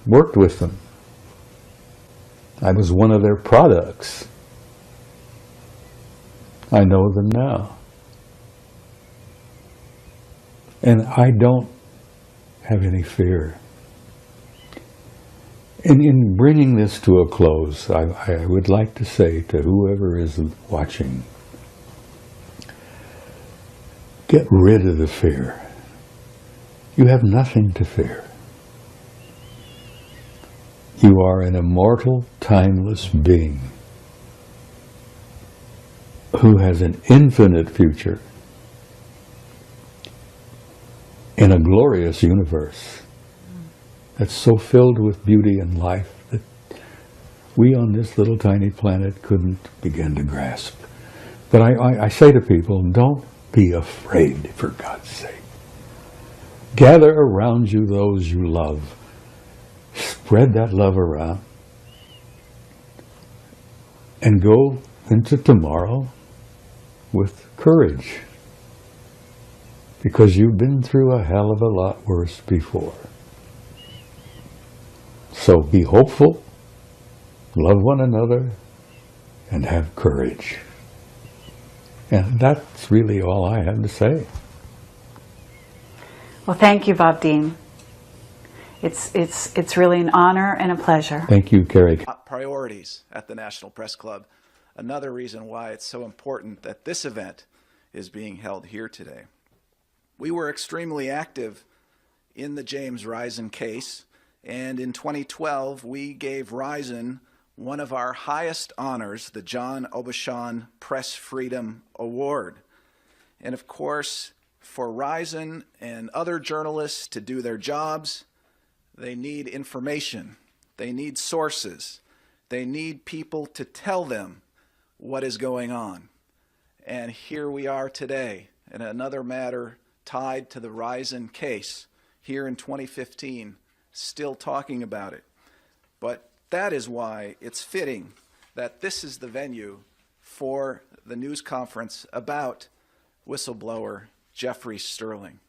Worked with them. I was one of their products. I know them now. And I don't have any fear. And in bringing this to a close, I would like to say to whoever is watching, get rid of the fear. You have nothing to fear. You are an immortal, timeless being who has an infinite future in a glorious universe that's so filled with beauty and life that we on this little tiny planet couldn't begin to grasp. But I say to people, don't be afraid, for God's sake. Gather around you those you love. Spread that love around. And go into tomorrow with courage. Because you've been through a hell of a lot worse before. So be hopeful, love one another, and have courage. And that's really all I have to say.
Well, thank you, Bob Dean. It's really an honor and a pleasure.
Thank you, Carrie.
Priorities at the National Press Club. Another reason why it's so important that this event is being held here today. We were extremely active in the James Risen case, and in 2012 we gave Risen one of our highest honors, the John Aubuchon Press Freedom Award. And of course, for Risen and other journalists to do their jobs, they need information, they need sources, they need people to tell them what is going on. And here we are today in another matter tied to the Risen case here in 2015, still talking about it. But that is why it's fitting that this is the venue for the news conference about whistleblower Jeffrey Sterling.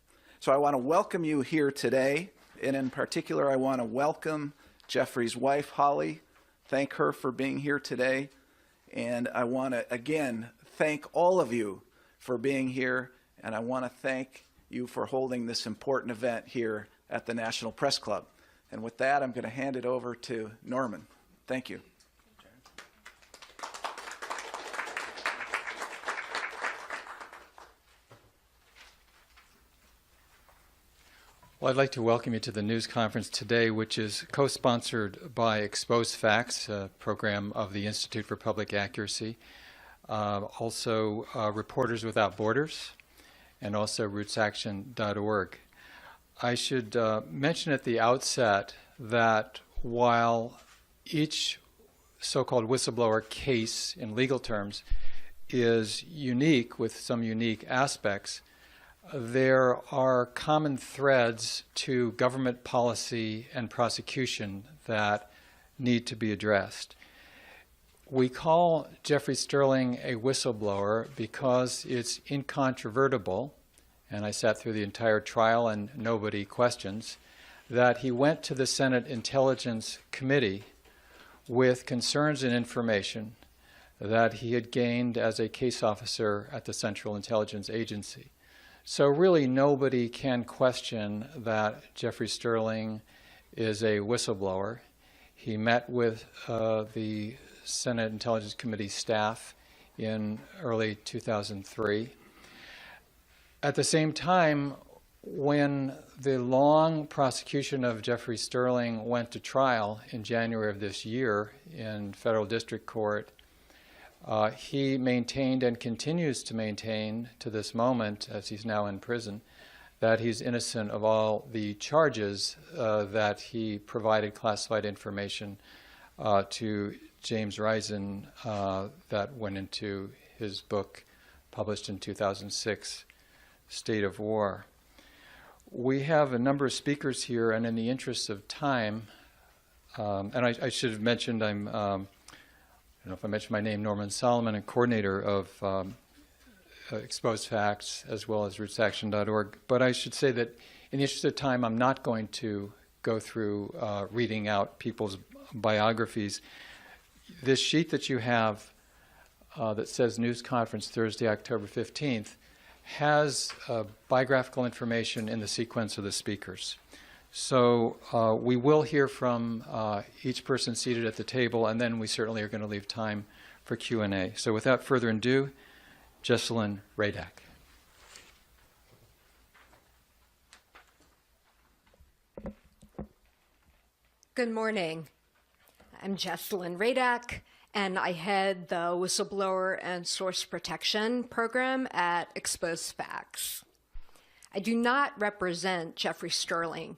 So I want to welcome you here today, and in particular I want to welcome Jeffrey's wife, Holly. Thank her for being here today. And I want to, again, thank all of you for being here, and I want to thank you for holding this important event here at the National Press Club. And with that, I'm going to hand it over to Norman. Thank you.
Well, I'd like to welcome you to the news conference today, which is co-sponsored by Exposed Facts, a program of the Institute for Public Accuracy, also Reporters Without Borders, and also rootsaction.org. I should mention at the outset that while each so-called whistleblower case in legal terms is unique with some unique aspects, there are common threads to government policy and prosecution that need to be addressed. We call Jeffrey Sterling a whistleblower because it's incontrovertible, and I sat through the entire trial and nobody questions, that he went to the Senate Intelligence Committee with concerns and information that he had gained as a case officer at the Central Intelligence Agency. So really nobody can question that Jeffrey Sterling is a whistleblower. He met with the Senate Intelligence Committee staff in early 2003. At the same time, when the long prosecution of Jeffrey Sterling went to trial in January of this year in federal district court, he maintained and continues to maintain to this moment, as he's now in prison, that he's innocent of all the charges that he provided classified information to James Risen that went into his book published in 2006, State of War. We have a number of speakers here, and in the interest of time, and I should have mentioned I don't know if I mentioned my name, Norman Solomon, and coordinator of Exposed Facts as well as rootsaction.org. But I should say that in the interest of time, I'm not going to go through reading out people's biographies. This sheet that you have that says News Conference Thursday, October 15th, has biographical information in the sequence of the speakers. So we will hear from each person seated at the table, and then we certainly are going to leave time for Q&A. So without further ado, Jesselyn Radak.
Good morning. I'm Jesselyn Radak, and I head the Whistleblower and Source Protection Program at Exposed Facts. I do not represent Jeffrey Sterling,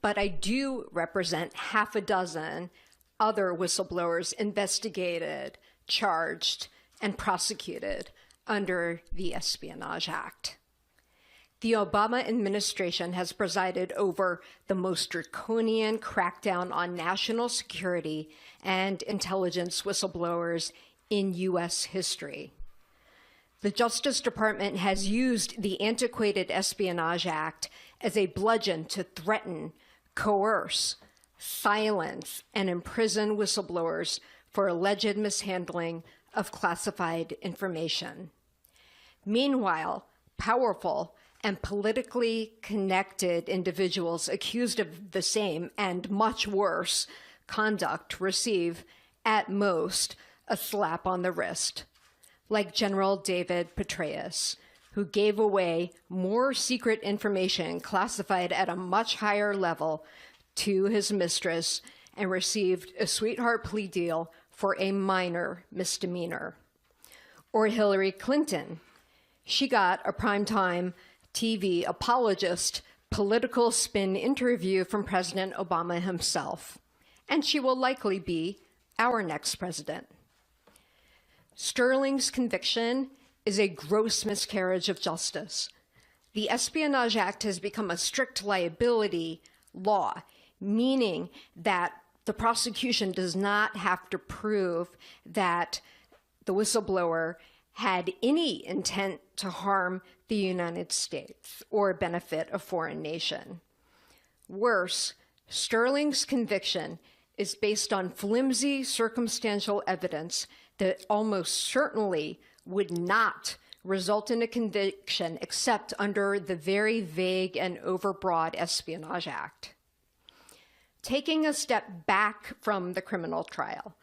but I do represent half a dozen other whistleblowers investigated, charged, and prosecuted under the Espionage Act. The Obama administration has presided over the most draconian crackdown on national security and intelligence whistleblowers in U.S. history. The Justice Department has used the antiquated Espionage Act as a bludgeon to threaten, coerce, silence, and imprison whistleblowers for alleged mishandling of classified information. Meanwhile, powerful and politically connected individuals accused of the same and much worse conduct receive, at most, a slap on the wrist, like General David Petraeus, who gave away more secret information classified at a much higher level to his mistress and received a sweetheart plea deal for a minor misdemeanor. Or Hillary Clinton. She got a primetime TV apologist political spin interview from President Obama himself, and she will likely be our next president. Sterling's conviction is a gross miscarriage of justice. The Espionage Act has become a strict liability law, meaning that the prosecution does not have to prove that the whistleblower had any intent to harm the United States or benefit a foreign nation. Worse, Sterling's conviction is based on flimsy circumstantial evidence that almost certainly would not result in a conviction except under the very vague and overbroad Espionage Act. Taking a step back from the criminal trial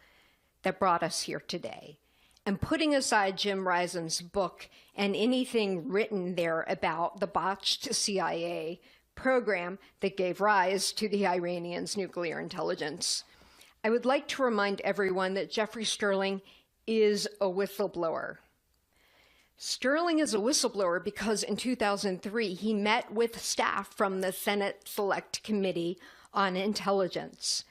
that brought us here today, and putting aside Jim Risen's book and anything written there about the botched CIA program that gave rise to the Iranians' nuclear intelligence. I would like to remind everyone that Jeffrey Sterling is a whistleblower. Sterling is a whistleblower because in 2003, he met with staff from the Senate Select Committee on Intelligence,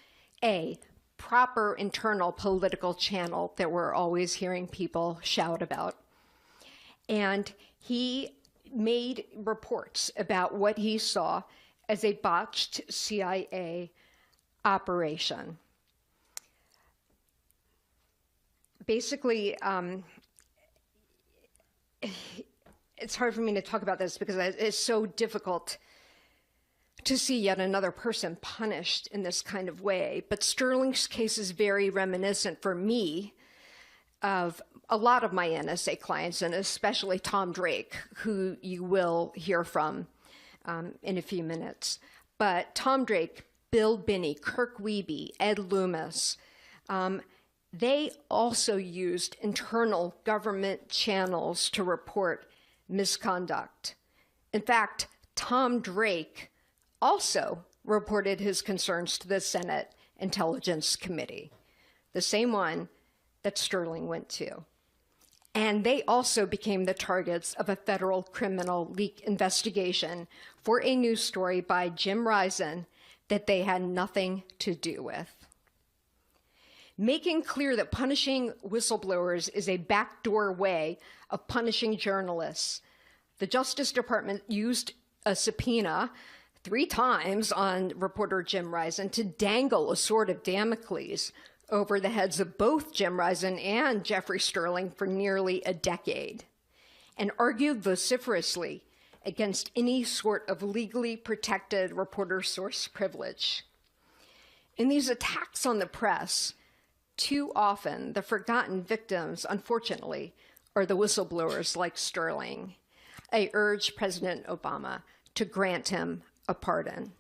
a proper internal political channel that we're always hearing people shout about. And he made reports about what he saw as a botched CIA operation. Basically, it's hard for me to talk about this because it's so difficult to see yet another person punished in this kind of way. But Sterling's case is very reminiscent for me of a lot of my NSA clients, and especially Tom Drake, who you will hear from in a few minutes. But Tom Drake, Bill Binney, Kirk Wiebe, Ed Loomis, they also used internal government channels to report misconduct. In fact, Tom Drake also reported his concerns to the Senate Intelligence Committee, the same one that Sterling went to. And they also became the targets of a federal criminal leak investigation for a news story by Jim Risen that they had nothing to do with. Making clear that punishing whistleblowers is a backdoor way of punishing journalists, the Justice Department used a subpoena 3 times on reporter Jim Risen to dangle a sword of Damocles over the heads of both Jim Risen and Jeffrey Sterling for nearly a decade, and argued vociferously against any sort of legally protected reporter source privilege. In these attacks on the press, too often the forgotten victims, unfortunately, are the whistleblowers like Sterling. I urge President Obama to grant him a pardon.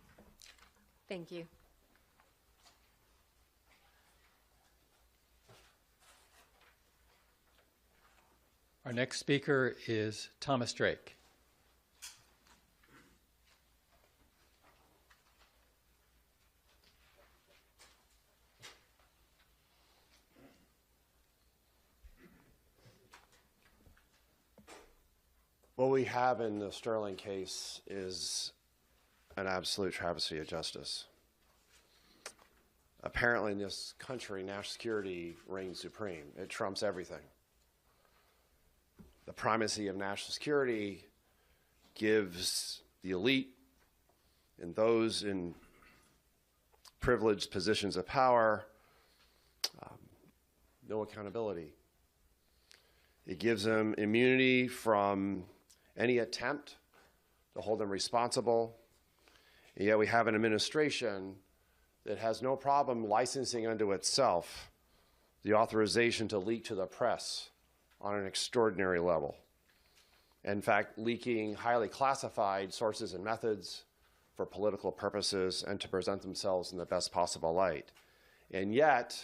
Thank you.
Our next speaker is Thomas Drake.
What we have in the Sterling case is an absolute travesty of justice. Apparently in this country, national security reigns supreme. It trumps everything. The primacy of national security gives the elite and those in privileged positions of power no accountability. It gives them immunity from any attempt to hold them responsible. And yet we have an administration that has no problem licensing unto itself the authorization to leak to the press on an extraordinary level. In fact, leaking highly classified sources and methods for political purposes and to present themselves in the best possible light. And yet,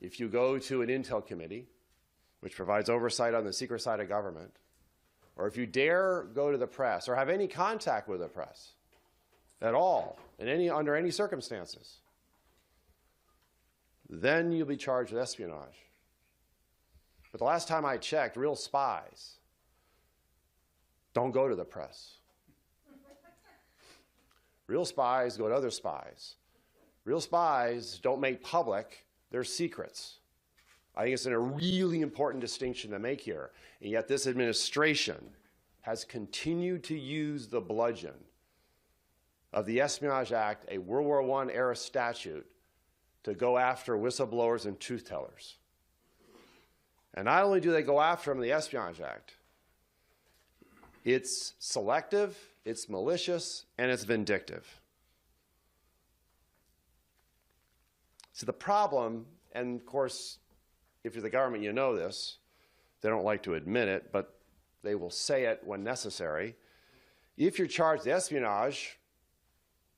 if you go to an intel committee, which provides oversight on the secret side of government, or if you dare go to the press or have any contact with the press at all, under any circumstances, then you'll be charged with espionage. But the last time I checked, real spies don't go to the press. Real spies go to other spies. Real spies don't make public their secrets. I think it's a really important distinction to make here. And yet this administration has continued to use the bludgeon of the Espionage Act, a World War I era statute, to go after whistleblowers and truth tellers. And not only do they go after them in the Espionage Act, it's selective, it's malicious, and it's vindictive. So the problem, and of course, if you're the government, you know this. They don't like to admit it, but they will say it when necessary. If you're charged with espionage,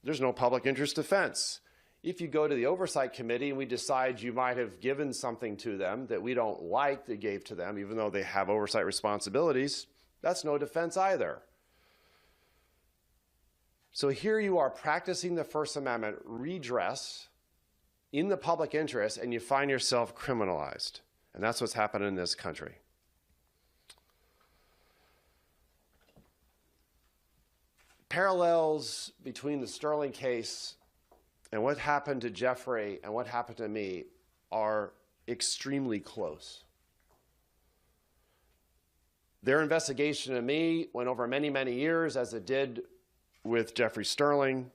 there's no public interest defense. If you go to the Oversight Committee and we decide you might have given something to them that we don't like that gave to them, even though they have oversight responsibilities, That's no defense either. So here you are practicing the First Amendment redress in the public interest, and you find yourself criminalized. And that's what's happened in this country. Parallels between the Sterling case and what happened to Jeffrey and what happened to me are extremely close. Their investigation of me went over many, many years, as it did with Jeffrey Sterling.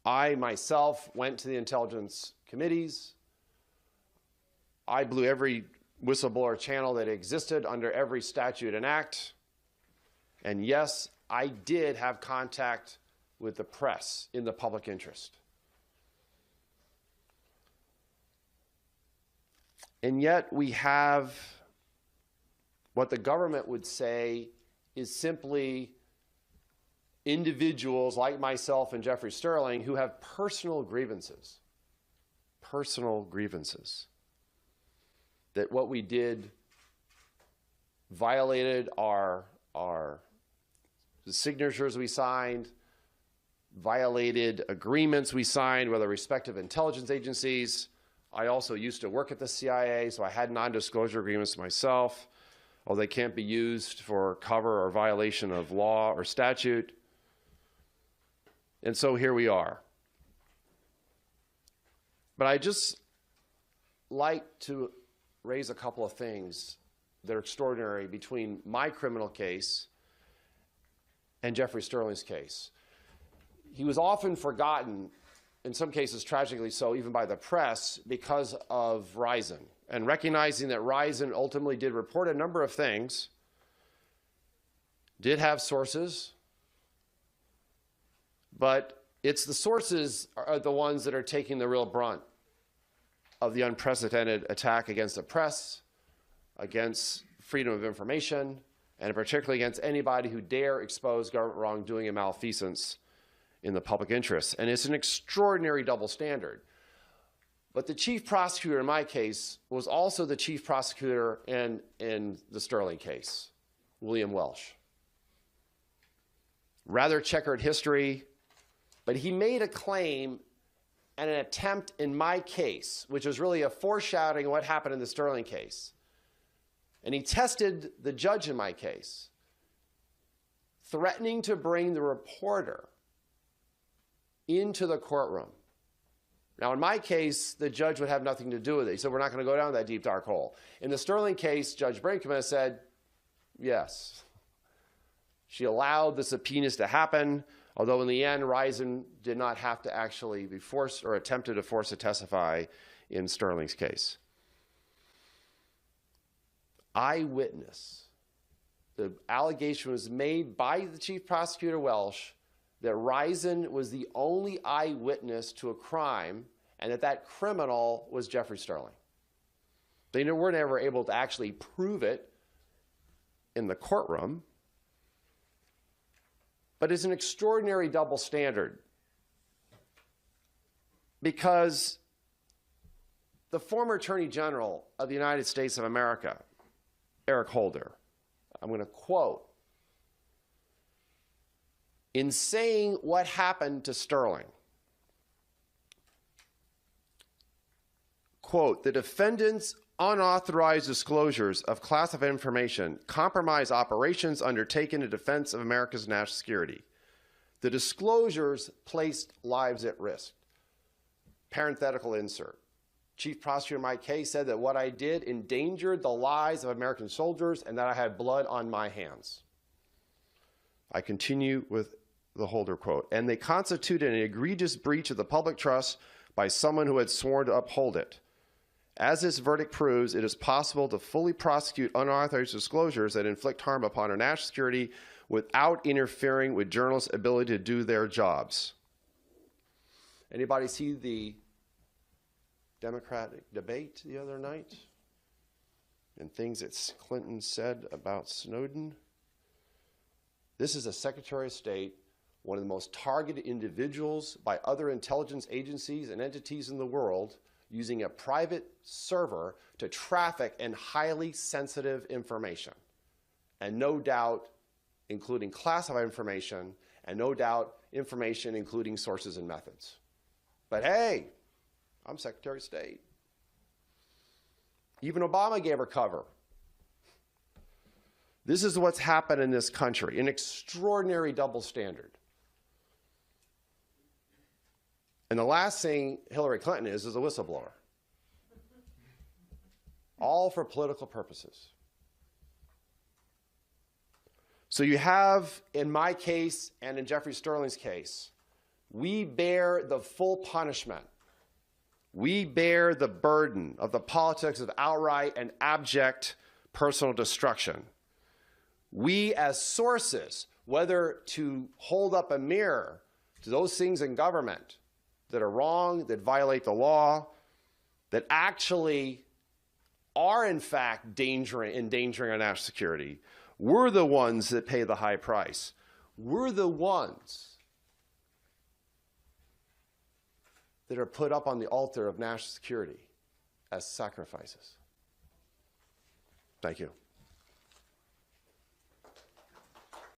I myself went to the intelligence committees. I blew every whistleblower channel that existed under every statute and act. And yes, I did have contact with the press in the public interest. And yet we have what the government would say is simply individuals like myself and Jeffrey Sterling who have personal grievances. Personal grievances. That what we did violated the signatures we signed, violated agreements we signed with our respective intelligence agencies. I also used to work at the CIA, so I had non-disclosure agreements myself, although they can't be used for cover or violation of law or statute. And so here we are. But I just like to raise a couple of things that are extraordinary between my criminal case and Jeffrey Sterling's case. He was often forgotten, in some cases tragically so, even by the press, because of Risen. And recognizing that Risen ultimately did report a number of things, did have sources, but it's the sources are the ones that are taking the real brunt of the unprecedented attack against the press, against freedom of information, and particularly against anybody who dare expose government wrongdoing and malfeasance in the public interest. And it's an extraordinary double standard. But the chief prosecutor in my case was also the chief prosecutor in the Sterling case, William Welsh. Rather checkered history, but he made a claim and an attempt in my case, which was really a foreshadowing of what happened in the Sterling case. And he tested the judge in my case, threatening to bring the reporter into the courtroom. Now, in my case, the judge would have nothing to do with it. He said, we're not going to go down that deep, dark hole. In the Sterling case, Judge Brinkman said, yes. She allowed the subpoenas to happen, although in the end, Risen did not have to actually be forced or attempted to force to testify in Sterling's case. Eyewitness. The allegation was made by the chief prosecutor Welsh that Risen was the only eyewitness to a crime and that criminal was Jeffrey Sterling. They were never able to actually prove it in the courtroom, but it's an extraordinary double standard because the former Attorney General of the United States of America, Eric Holder, I'm going to quote, in saying what happened to Sterling, quote, the defendant's unauthorized disclosures of classified information compromise operations undertaken in defense of America's national security. The disclosures placed lives at risk. Parenthetical insert. Chief prosecutor Mike Kay said that what I did endangered the lives of American soldiers and that I had blood on my hands. I continue with the Holder quote. And they constituted an egregious breach of the public trust by someone who had sworn to uphold it. As this verdict proves, it is possible to fully prosecute unauthorized disclosures that inflict harm upon our national security without interfering with journalists' ability to do their jobs. Anybody see the Democratic debate the other night and things that Clinton said about Snowden? This is a Secretary of State, one of the most targeted individuals by other intelligence agencies and entities in the world, using a private server to traffic in highly sensitive information. and no doubt including classified information, and no doubt information including sources and methods. But hey, I'm Secretary of State. Even Obama gave her cover. This is what's happened in this country, an extraordinary double standard. And the last thing Hillary Clinton is a whistleblower. All for political purposes. So you have, in my case and in Jeffrey Sterling's case, we bear the full punishment. We bear the burden of the politics of outright and abject personal destruction. We as sources, whether to hold up a mirror to those things in government that are wrong, that violate the law, that actually are in fact endangering our national security, we're the ones that pay the high price. We're the ones that are put up on the altar of national security as sacrifices. Thank you.